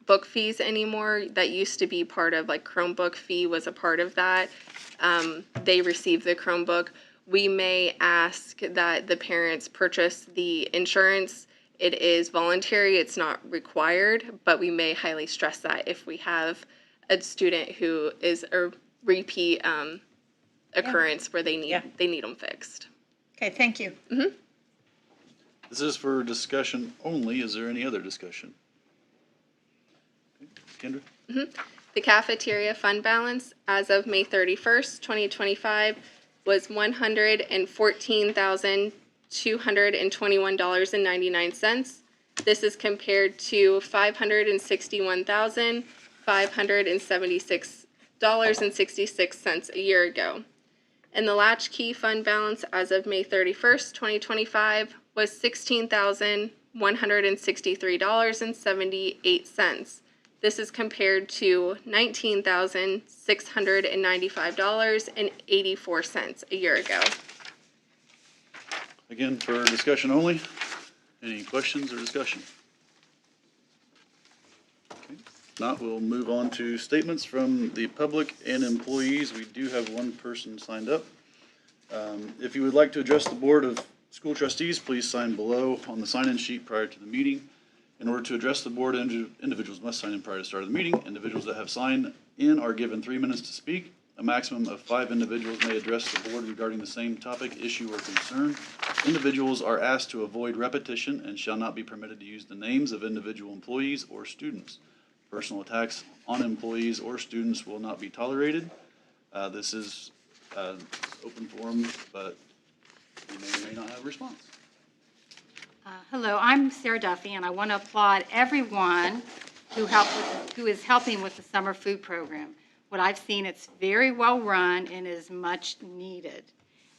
Speaker 12: book fees anymore. That used to be part of, like, Chromebook fee was a part of that. They receive the Chromebook. We may ask that the parents purchase the insurance. It is voluntary, it's not required, but we may highly stress that if we have a student who is a repeat occurrence where they need them fixed.
Speaker 4: Okay, thank you.
Speaker 12: Mm-hmm.
Speaker 3: This is for discussion only. Is there any other discussion? Kendra?
Speaker 12: Mm-hmm. The cafeteria fund balance as of May 31st, 2025 was $114,221.99. This is compared to $561,576.66 a year ago. And the latchkey fund balance as of May 31st, 2025 was $16,163.78. This is compared to $19,695.84 a year ago.
Speaker 3: Again, for discussion only. Any questions or discussion? Okay. If not, we'll move on to statements from the public and employees. We do have one person signed up. If you would like to address the Board of School Trustees, please sign below on the sign-in sheet prior to the meeting. In order to address the board, individuals must sign in prior to the start of the meeting. Individuals that have signed in are given 3 minutes to speak. A maximum of 5 individuals may address the board regarding the same topic, issue, or concern. Individuals are asked to avoid repetition and shall not be permitted to use the names of individual employees or students. Personal attacks on employees or students will not be tolerated. This is open forum, but you may or may not have a response.
Speaker 14: Hello, I'm Sarah Duffy, and I want to applaud everyone who is helping with the summer food program. what I've seen, it's very well run and is much needed.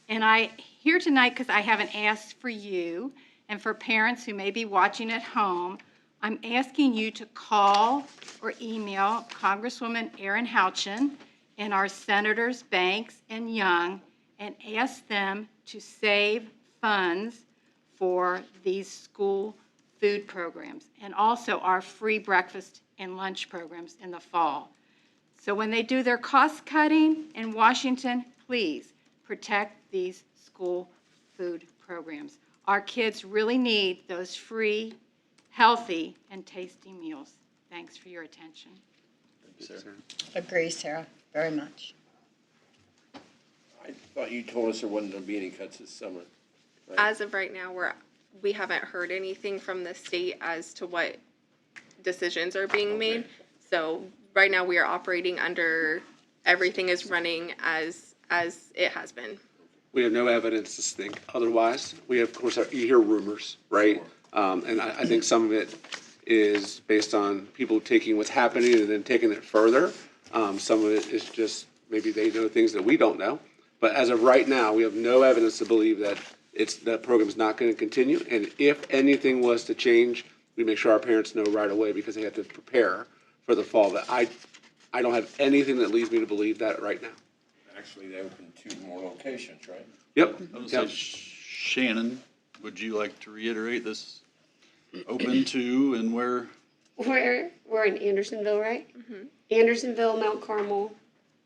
Speaker 14: And I here tonight because I haven't asked for you and for parents who may be watching at home, I'm asking you to call or email Congresswoman Erin Houchin and our Senators Banks and Young and ask them to save funds for these school food programs and also our free breakfast and lunch programs in the fall. So when they do their cost cutting in Washington, please protect these school food programs. Our kids really need those free, healthy, and tasty meals. Thanks for your attention.
Speaker 3: Thank you, Sarah.
Speaker 4: Agree, Sarah, very much.
Speaker 13: I thought you told us there wasn't gonna be any cuts this summer. right?
Speaker 12: As of right now, we haven't heard anything from the state as to what decisions are being made. So right now, we are operating under, everything is running as it has been.
Speaker 2: We have no evidence to think otherwise. We, of course, you hear rumors, right? And I think some of it is based on people taking what's happening and then taking it further. Some of it is just maybe they know things that we don't know. But as of right now, we have no evidence to believe that that program's not going to continue. And if anything was to change, we make sure our parents know right away because they have to prepare for the fall. But I don't have anything that leads me to believe that right now.
Speaker 13: Actually, they opened 2 more locations, right?
Speaker 2: Yep.
Speaker 3: I would say, Shannon, would you like to reiterate this open to and where?
Speaker 5: We're in Andersonville, right? Andersonville, Mount Carmel,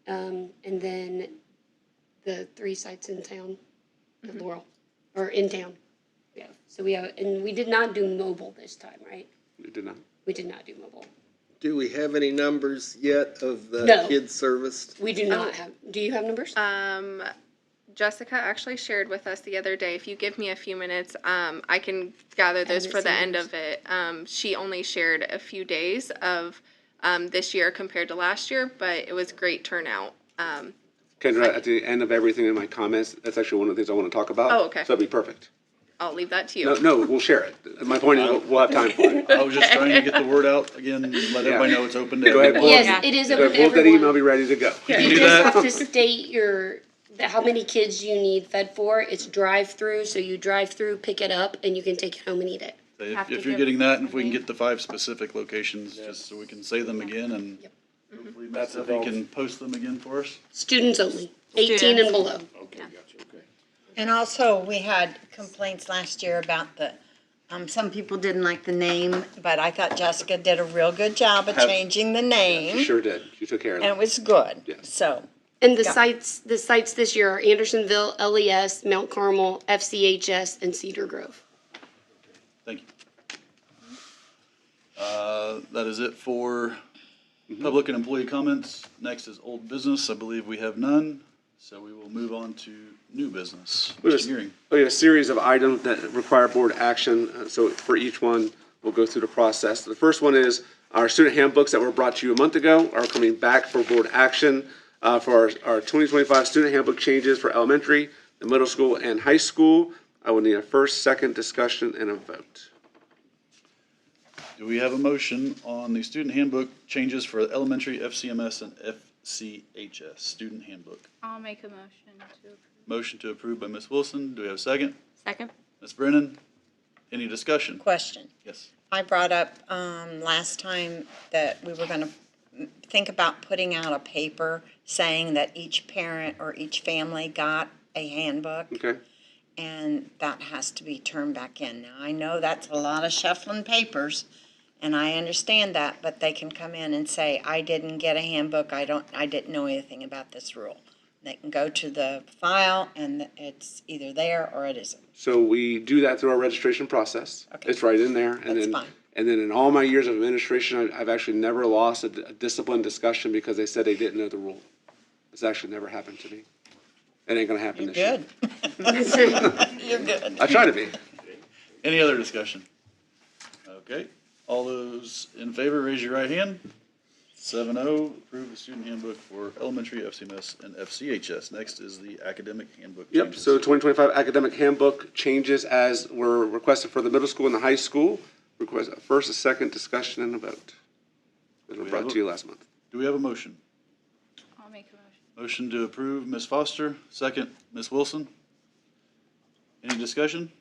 Speaker 5: and then the 3 sites in town, the Laurel, or in town. Yeah, so we have, and we did not do mobile this time, right?
Speaker 2: We did not.
Speaker 5: We did not do mobile.
Speaker 1: Do we have any numbers yet of the
Speaker 5: No.
Speaker 1: kids serviced?
Speaker 5: We do not have, do you have numbers?
Speaker 12: Jessica actually shared with us the other day, if you give me a few minutes, I can gather those for the end of it. She only shared a few days of this year compared to last year, but it was great turnout.
Speaker 2: Kendra, at the end of everything in my comments, that's actually one of the things I want to talk about.
Speaker 12: Oh, okay.
Speaker 2: So that'd be perfect.
Speaker 12: I'll leave that to you.
Speaker 2: No, we'll share it. My point is, we'll have time for it.
Speaker 3: I was just trying to get the word out again, let everybody know it's open to
Speaker 2: Go ahead,
Speaker 3: everyone.
Speaker 5: Yes, it is
Speaker 2: Go
Speaker 5: open
Speaker 2: ahead,
Speaker 5: to
Speaker 2: pull up that email,
Speaker 5: everyone.
Speaker 2: be ready to go.
Speaker 5: You
Speaker 3: do
Speaker 5: just
Speaker 3: that?
Speaker 5: have to state how many kids you need fed for. It's drive-through, so you drive through, pick it up, and you can take it home and eat it.
Speaker 3: So
Speaker 14: Have to
Speaker 3: if you're
Speaker 14: give
Speaker 3: getting that, and if we can
Speaker 14: a
Speaker 3: get the 5 specific locations, just so we can say them again, and hopefully
Speaker 13: That's
Speaker 3: Mississippi
Speaker 13: adults.
Speaker 3: can post them again for us.
Speaker 5: Students only, 18 and below.
Speaker 13: Okay, gotcha, okay.
Speaker 4: And also, we had complaints last year about some people didn't like the name, but I thought Jessica did a real good job of changing the
Speaker 2: You
Speaker 4: name,
Speaker 2: sure did. You took care of
Speaker 4: and it
Speaker 2: that.
Speaker 4: was good,
Speaker 2: Yes.
Speaker 4: so.
Speaker 5: And the
Speaker 4: Yeah.
Speaker 5: sites this year are Andersonville, LES, Mount Carmel, FCHS, and Cedar Grove.
Speaker 3: Thank you. That is it for public and employee comments. Next is old business. I believe we have none, so we will move on to new business.
Speaker 2: We
Speaker 3: Mr. Gearing.
Speaker 2: have a series of items that require board action, so for each one, we'll go through the process. The first one is our student handbooks that were brought to you a month ago are coming back for board action for our 2025 student handbook changes for elementary, the middle school, and high school. I will need a first, second discussion, and a vote.
Speaker 3: Do we have a motion on the student handbook changes for elementary, FCMS, and FCHS student handbook?
Speaker 14: I'll make a motion to approve.
Speaker 3: Motion to approve by Ms. Wilson. Do we have a second?
Speaker 10: Second.
Speaker 3: Ms. Brennan? Any discussion?
Speaker 4: Question.
Speaker 3: Yes.
Speaker 4: I brought up last time that we were going to think about putting out a paper saying that each parent or each family got a handbook,
Speaker 2: Okay?
Speaker 4: and that has to be turned back in. Now, I know that's a lot of shuffling papers, and I understand that, but they can come in and say, I didn't get a handbook, I didn't know anything about this rule. They can go to the file, and it's either there or it isn't.
Speaker 2: So we do that through our registration process.
Speaker 4: Okay.
Speaker 2: It's right in there. And
Speaker 4: That's
Speaker 2: then,
Speaker 4: fine.
Speaker 2: and then in all my years of administration, I've actually never lost a disciplined discussion because they said they didn't know the rule. It's actually never happened to me. It ain't gonna happen
Speaker 4: You're
Speaker 2: this year.
Speaker 4: good. You're good.
Speaker 2: I try to be.
Speaker 3: Any other discussion? Okay. All those in favor, raise your right hand. 7-0, approve the student handbook for elementary, FCMS, and FCHS. Next is the academic handbook
Speaker 2: Yep,
Speaker 3: changes.
Speaker 2: so 2025 academic handbook changes as were requested for the middle school and the high school. Request a first, a second discussion, and a vote. Those were brought to you last month.
Speaker 3: Do we have a motion? Motion to approve, Ms. Foster. Second, Ms. Wilson. Any discussion?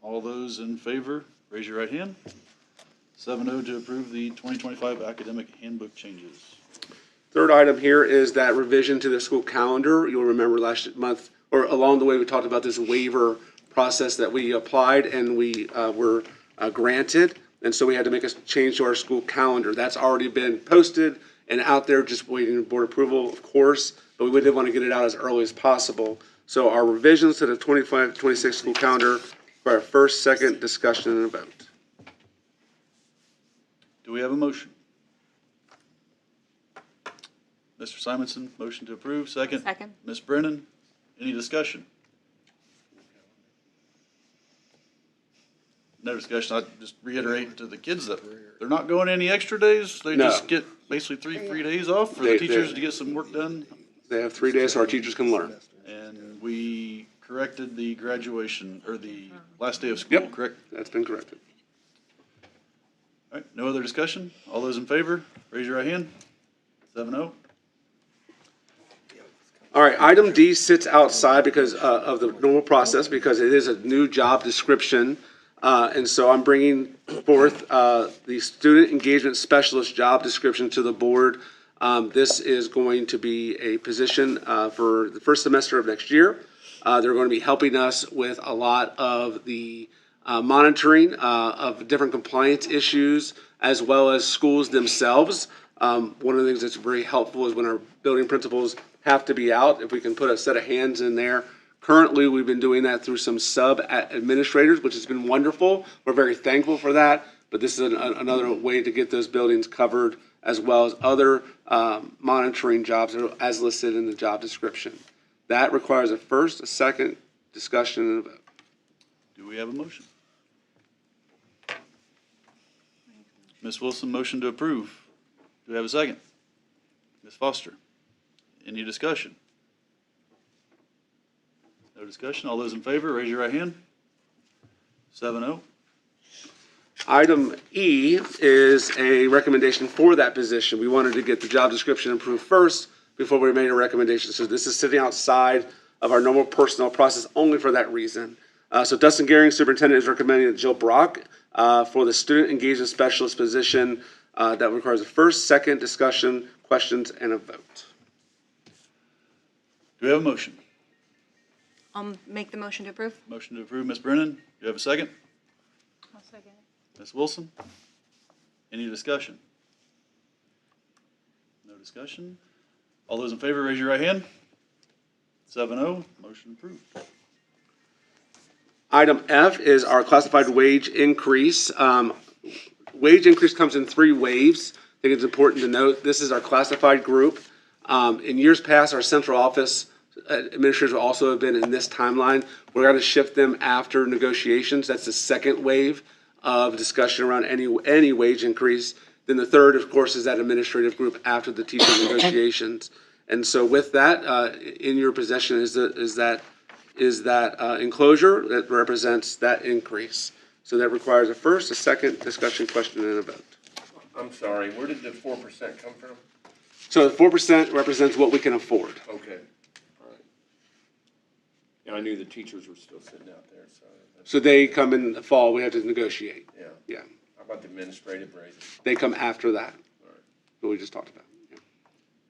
Speaker 3: All those in favor, raise your right hand. 7-0 to approve the 2025 academic handbook changes.
Speaker 2: Third item here is that revision to the school calendar. You'll remember last month, or along the way, we talked about this waiver process that we applied and we were granted. And so we had to make a change to our school calendar. That's already been posted and out there, just waiting board approval, of course, but we did want to get it out as early as possible. So our revisions to the 25-26 school calendar for our first, second discussion and a vote.
Speaker 3: Do we have a motion? Mr. Simonson, motion to approve. Second.
Speaker 4: Second.
Speaker 3: Ms. Brennan, any discussion? No discussion. I just reiterate to the kids that they're not going any extra days. They
Speaker 2: No.
Speaker 3: just get basically three free days off for the
Speaker 2: They-
Speaker 3: teachers to get some work done.
Speaker 2: They have 3 days so our teachers can learn.
Speaker 3: And we corrected the graduation, or the last day of school,
Speaker 2: Yep.
Speaker 3: correct?
Speaker 2: That's been corrected.
Speaker 3: All right, no other discussion? All those in favor, raise your right hand. 7-0.
Speaker 2: All right, item D sits outside because of the normal process, because it is a new job description. And so I'm bringing forth the student engagement specialist job description to the board. This is going to be a position for the first semester of next year. They're going to be helping us with a lot of the monitoring of different compliance issues, as well as schools themselves. One of the things that's very helpful is when our building principals have to be out, if we can put a set of hands in there. Currently, we've been doing that through some sub-administrators, which has been wonderful. We're very thankful for that, but this is another way to get those buildings covered, as well as other monitoring jobs as listed in the job description. That requires a first, a second, discussion, and a vote.
Speaker 3: Do we have a motion? Ms. Wilson, motion to approve. Do we have a second? Ms. Foster, any discussion? No discussion. All those in favor, raise your right hand. 7-0.
Speaker 2: Item E is a recommendation for that position. We wanted to get the job description approved first before we made a recommendation. So this is sitting outside of our normal personnel process only for that reason. So Dustin Gehring, superintendent, is recommending that Jill Brock for the student engagement specialist position. That requires a first, second, discussion, questions, and a vote.
Speaker 3: Do we have a motion?
Speaker 4: I'll make the motion to approve.
Speaker 3: Motion to approve, Ms. Brennan. Do you have a second?
Speaker 14: I'll second it.
Speaker 3: Ms. Wilson? Any discussion? No discussion. All those in favor, raise your right hand. 7-0, motion approved.
Speaker 2: Item F is our classified wage increase. Wage increase comes in 3 waves. I think it's important to note, this is our classified group. In years past, our central office administrators will also have been in this timeline. We're going to shift them after negotiations. That's the second wave of discussion around any wage increase. Then the third, of course, is that administrative group after the teacher negotiations. And so with that, in your possession is that enclosure that represents that increase. So that requires a first, a second, discussion, question, and a vote.
Speaker 13: I'm sorry, where did the 4% come from?
Speaker 2: So the 4% represents what we can afford.
Speaker 13: Okay, all right. Yeah, I knew the teachers were still sitting out there, so.
Speaker 2: So they come in the fall, we have to negotiate.
Speaker 13: Yeah.
Speaker 2: Yeah,
Speaker 13: How about the administrative raises?
Speaker 2: they come after that,
Speaker 13: All right.
Speaker 2: what we just talked about. Yeah.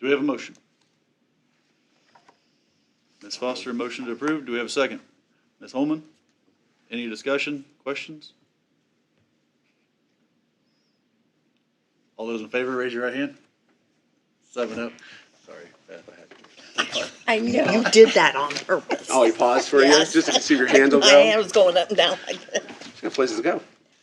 Speaker 3: Do we have a motion? Ms. Foster, motion to approve. Do we have a second? Ms. Holman? Any discussion, questions? All those in favor, raise your right hand. 7-0. Sorry, Beth, I had to.
Speaker 7: I knew you did that on purpose.
Speaker 2: Oh, you paused for you,
Speaker 7: Yes.
Speaker 2: just to see if your hand will
Speaker 7: My
Speaker 2: go?
Speaker 7: hand was going up and down like that.
Speaker 2: Got places to go.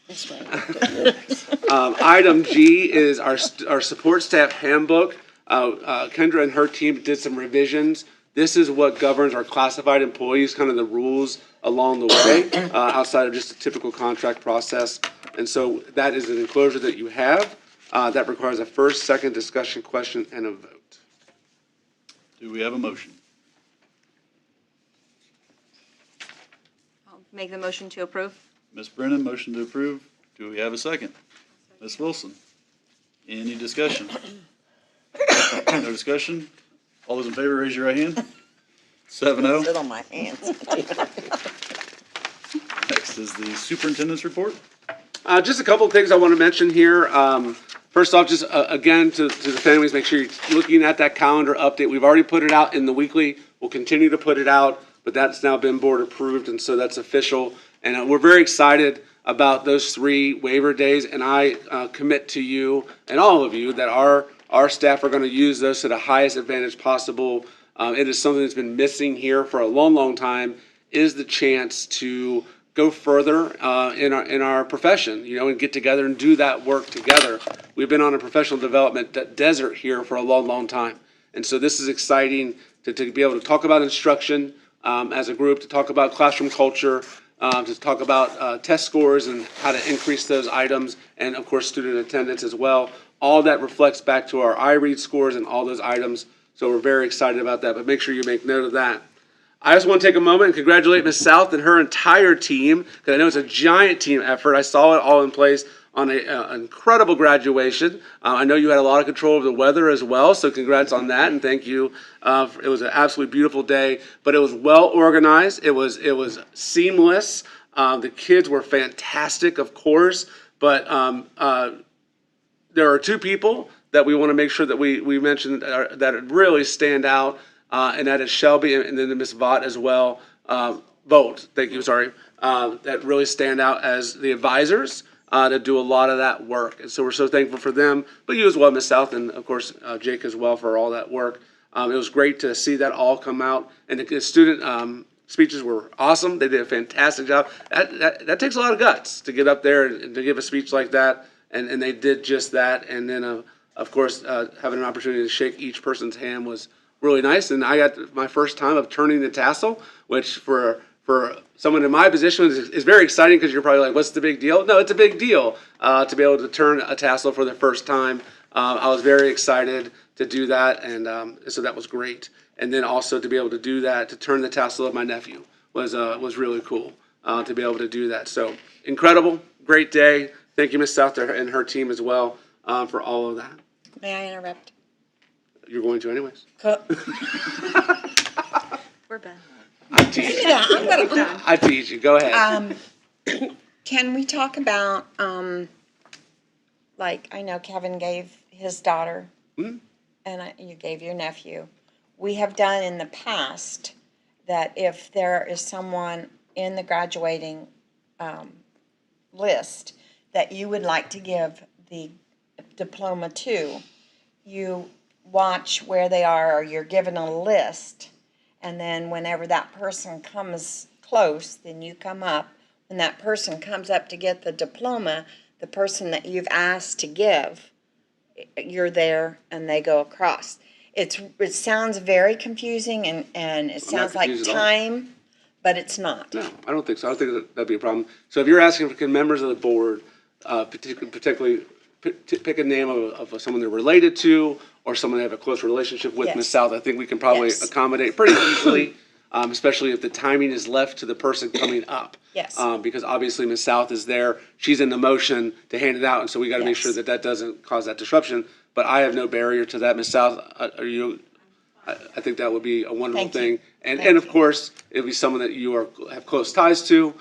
Speaker 7: That's right.
Speaker 2: Item G is our support staff handbook. Kendra and her team did some revisions. This is what governs our classified employees, kind of the rules along the way, outside of just a typical contract process. And so that is an enclosure that you have. That requires a first, second, discussion, question, and a vote.
Speaker 3: Do we have a motion?
Speaker 4: I'll make the motion to approve.
Speaker 3: Ms. Brennan, motion to approve. Do we have a second? Ms. Wilson? Any discussion? No discussion? All those in favor, raise your right hand. 7-0.
Speaker 4: Sit on my hands.
Speaker 3: Next is the superintendent's report.
Speaker 2: Just a couple of things I want to mention here. First off, just again, to the families, make sure you're looking at that calendar update. We've already put it out in the weekly. We'll continue to put it out, but that's now been board approved, and so that's official. And we're very excited about those 3 waiver days, and I commit to you and all of you that our staff are going to use those to the highest advantage possible. It is something that's been missing here for a long, long time, is the chance to go further in our profession, and get together and do that work together. We've been on a professional development desert here for a long, long time. And so this is exciting to be able to talk about instruction as a group, to talk about classroom culture, to talk about test scores and how to increase those items, and of course, student attendance as well. All that reflects back to our iRead scores and all those items. So we're very excited about that, but make sure you make note of that. I just want to take a moment and congratulate Ms. South and her entire team, because I know it's a giant team effort. I saw it all in place on an incredible graduation. I know you had a lot of control over the weather as well, so congrats on that, and thank you. It was an absolutely beautiful day, but it was well organized. It was seamless. The kids were fantastic, of course, but there are 2 people that we want to make sure that we mention that really stand out. And that is Shelby and then Ms. Vaught as well. Vogt, thank you, sorry. That really stand out as the advisors that do a lot of that work. And so we're so thankful for them, but you as well, Ms. South, and of course, Jake as well for all that work. It was great to see that all come out. And the student speeches were awesome. They did a fantastic job. That takes a lot of guts to get up there and to give a speech like that. And they did just that. And then, of course, having an opportunity to shake each person's hand was really nice. And I got my first time of turning the tassel, which for someone in my position is very exciting, because you're probably like, what's the big deal? No, it's a big deal to be able to turn a tassel for the first time. I was very excited to do that, and so that was great. And then also to be able to do that, to turn the tassel of my nephew was really cool to be able to do that. So incredible, great day. Thank you, Ms. South and her team as well for all of that.
Speaker 4: May I interrupt?
Speaker 2: You're going to anyways.
Speaker 10: We're done.
Speaker 2: I tease you. Go ahead.
Speaker 4: Can we talk about, I know Kevin gave his daughter, and you gave your nephew. We have done in the past that if there is someone in the graduating list that you would like to give the diploma to, you watch where they are, or you're given a list, and then whenever that person comes close, then you come up. When that person comes up to get the diploma, the person that you've asked to give, you're there and they go across. It sounds very confusing, and it sounds like time, but it's not.
Speaker 2: No, I don't think so. I don't think that'd be a problem. So if you're asking for members of the board, particularly pick a name of someone they're related to, or someone they have a close relationship with,
Speaker 4: Yes.
Speaker 2: Ms. South, I think we can probably
Speaker 4: Yes.
Speaker 2: accommodate pretty easily, especially if the timing is left to the person coming up.
Speaker 4: Yes.
Speaker 2: Because obviously Ms. South is there, she's in the motion to hand it out, and so we gotta make
Speaker 4: Yes.
Speaker 2: sure that doesn't cause that disruption. But I have no barrier to that, Ms. South, are you, I think that would be a wonderful
Speaker 4: Thank you.
Speaker 2: thing. And
Speaker 4: Thank
Speaker 2: of
Speaker 4: you.
Speaker 2: course, it'll be someone that you have close ties to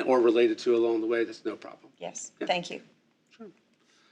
Speaker 2: or related to along the way, that's no problem.
Speaker 4: Yes, thank you.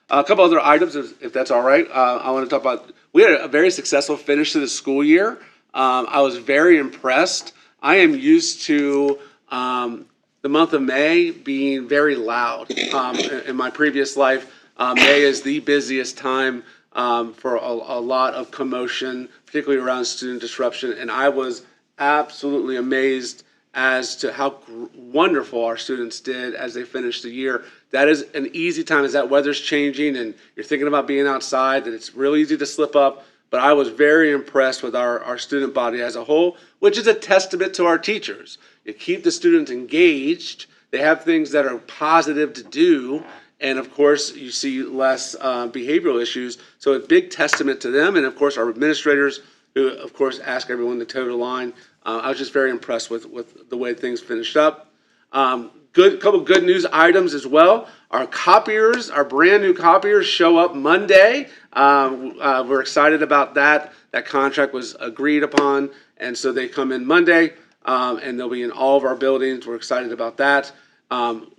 Speaker 2: A couple other items, if that's all right. I want to talk about, we had a very successful finish to the school year. I was very impressed. I am used to the month of May being very loud. In my previous life, May is the busiest time for a lot of commotion, particularly around student disruption. And I was absolutely amazed as to how wonderful our students did as they finished the year. That is an easy time as that weather's changing and you're thinking about being outside, that it's really easy to slip up. But I was very impressed with our student body as a whole, which is a testament to our teachers. You keep the students engaged, they have things that are positive to do, and of course, you see less behavioral issues. So a big testament to them, and of course, our administrators, who of course ask everyone to toe the line. I was just very impressed with the way things finished up. Couple good news items as well. Our copiers, our brand-new copiers show up Monday. We're excited about that. That contract was agreed upon, and so they come in Monday, and they'll be in all of our buildings. We're excited about that.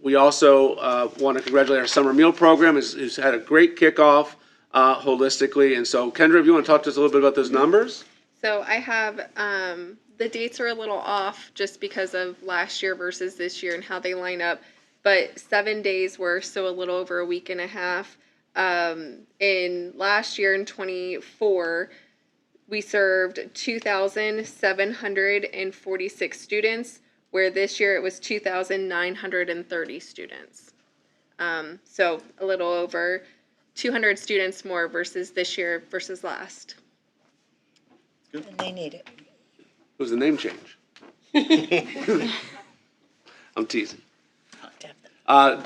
Speaker 2: We also want to congratulate our summer meal program. It's had a great kickoff holistically. And so, Kendra, if you want to talk to us a little bit about those numbers.
Speaker 12: So I have, the dates are a little off just because of last year versus this year and how they line up. But 7 days worth, so a little over a week and a half. In last year in 24, we served 2,746 students, where this year it was 2,930 students. So a little over 200 students more versus this year versus last.
Speaker 4: And they need it.
Speaker 2: It was a name change. I'm teasing.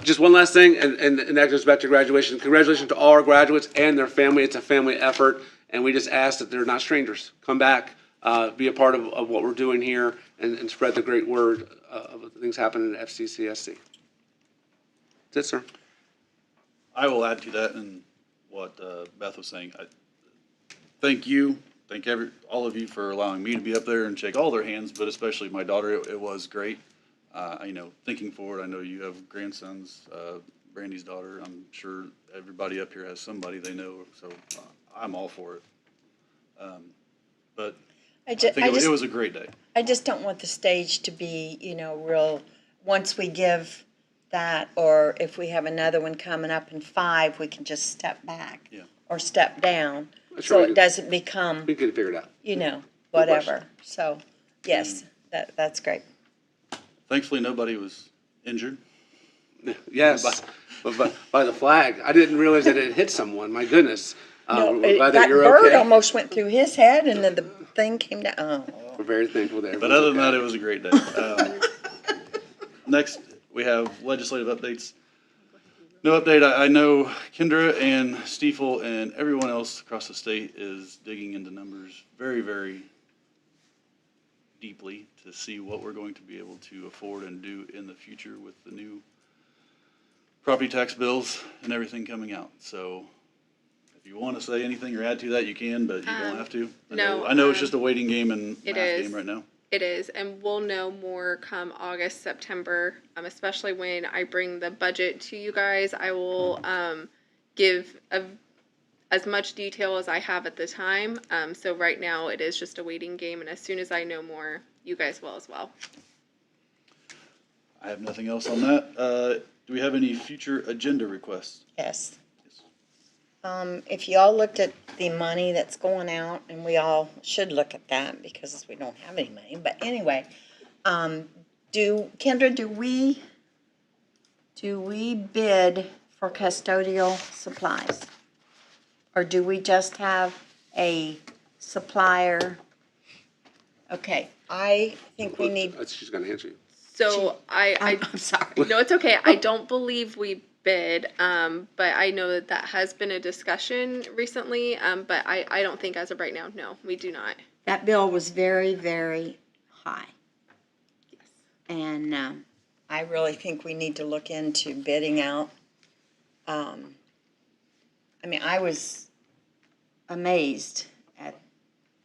Speaker 2: Just one last thing, and that goes back to graduation. Congratulations to all our graduates and their family. It's a family effort, and we just ask that they're not strangers. Come back, be a part of what we're doing here, and spread the great word of the things happening at FCCSC. That's it, sir.
Speaker 3: I will add to that and what Beth was saying. Thank you. Thank all of you for allowing me to be up there and shake all their hands, but especially my daughter. It was great. Thinking forward, I know you have grandsons, Brandy's daughter. I'm sure everybody up here has somebody they know, so I'm all for it. But I think it was a great day.
Speaker 4: I just don't want the stage to be, real, once we give that, or if we have another one coming up in 5, we can just step back.
Speaker 3: Yeah.
Speaker 4: Or step down,
Speaker 2: That's
Speaker 4: so
Speaker 2: right.
Speaker 4: it doesn't become,
Speaker 2: We can figure it out.
Speaker 4: whatever. So, yes, that's great.
Speaker 3: Thankfully, nobody was injured.
Speaker 2: Yes, but by the flag. I didn't realize that it hit someone. My goodness.
Speaker 4: No,
Speaker 2: We're glad that
Speaker 4: that
Speaker 2: you're
Speaker 4: bird
Speaker 2: okay.
Speaker 4: almost went through his head, and then the thing came down. Oh.
Speaker 2: We're very thankful that
Speaker 3: But other than that, it was a great day. Next, we have legislative updates. No update. I know Kendra and Stiefel and everyone else across the state is digging into numbers very, very deeply to see what we're going to be able to afford and do in the future with the new property tax bills and everything coming out. So if you want to say anything or add to that, you can, but you don't have to. I know it's just a waiting game and math game right now.
Speaker 12: It is, and we'll know more come August, September, especially when I bring the budget to you guys. I will give as much detail as I have at the time. So right now it is just a waiting game, and as soon as I know more, you guys will as well.
Speaker 3: I have nothing else on that. Do we have any future agenda requests?
Speaker 4: Yes. If you all looked at the money that's going out, and we all should look at that because we don't have any money, but anyway, Kendra, do we bid for custodial supplies? Or do we just have a supplier? Okay, I think we need.
Speaker 2: She's going to answer you.
Speaker 12: So
Speaker 4: I'm sorry.
Speaker 12: No, it's okay. I don't believe we bid, but I know that has been a discussion recently, but I don't think as of right now, no, we do not.
Speaker 4: That bill was very, very high.
Speaker 12: Yes.
Speaker 4: And I really think we need to look into bidding out. I was amazed at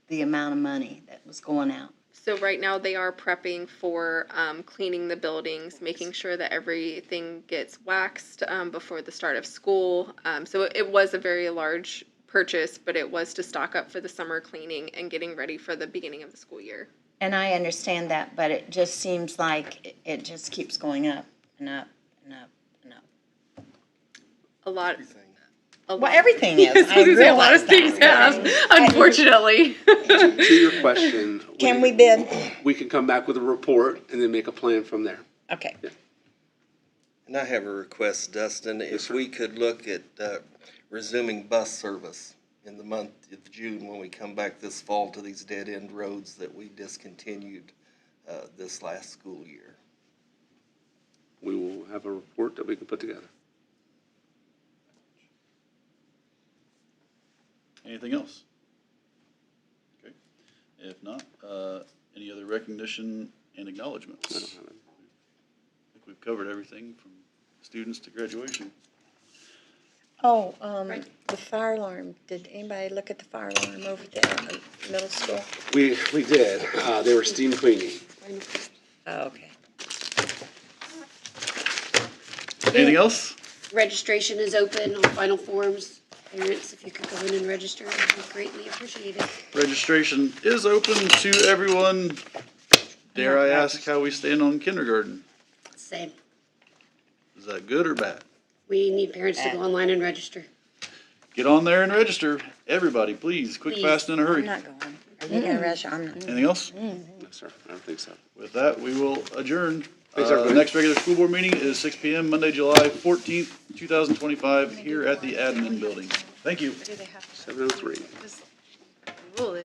Speaker 4: the amount of money that was going out.
Speaker 12: So right now they are prepping for cleaning the buildings, making sure that everything gets waxed before the start of school. So it was a very large purchase, but it was to stock up for the summer cleaning and getting ready for the beginning of the school year.
Speaker 4: And I understand that, but it just seems like it just keeps going up and up and up and up.
Speaker 12: A lot.
Speaker 4: Well, everything is. I
Speaker 12: A lot
Speaker 4: realize
Speaker 12: of things
Speaker 4: that.
Speaker 12: have, unfortunately.
Speaker 2: To your question.
Speaker 4: Can we bid?
Speaker 2: We can come back with a report and then make a plan from there.
Speaker 4: Okay.
Speaker 2: Yeah.
Speaker 1: And I have a request, Dustin, if we could look at resuming bus service in the month of June when we come back this fall to these dead-end roads that we discontinued this last school year.
Speaker 2: We will have a report that we can put together.
Speaker 3: Anything else? Okay. If not, any other recognition and acknowledgements?
Speaker 2: I don't have it.
Speaker 3: I think we've covered everything from students to graduation.
Speaker 4: Oh, the fire alarm, did anybody look at the fire alarm over there at the middle school?
Speaker 2: We did. They were steam cleaning.
Speaker 4: Oh, okay.
Speaker 3: Anything else?
Speaker 5: Registration is open on final forms. Parents, if you could go in and register, it would be greatly appreciated.
Speaker 3: Registration is open to everyone. Dare I ask how we stand on kindergarten?
Speaker 5: Same.
Speaker 3: Is that good or bad?
Speaker 5: We need parents to go online and register.
Speaker 3: Get on there and register. Everybody, please, quick,
Speaker 5: Please.
Speaker 3: fast, and in a
Speaker 4: I'm
Speaker 3: hurry.
Speaker 4: not going. Are you gonna rush? I'm not.
Speaker 3: Anything else?
Speaker 2: No, sir, I don't think so.
Speaker 3: With that, we will adjourn.
Speaker 2: Thanks,
Speaker 3: The
Speaker 2: everybody.
Speaker 3: next regular school board meeting is 6 PM, Monday, July 14th, 2025, here at the admin building. Thank you.
Speaker 4: Do they have to?
Speaker 2: 7:03.
Speaker 4: Rule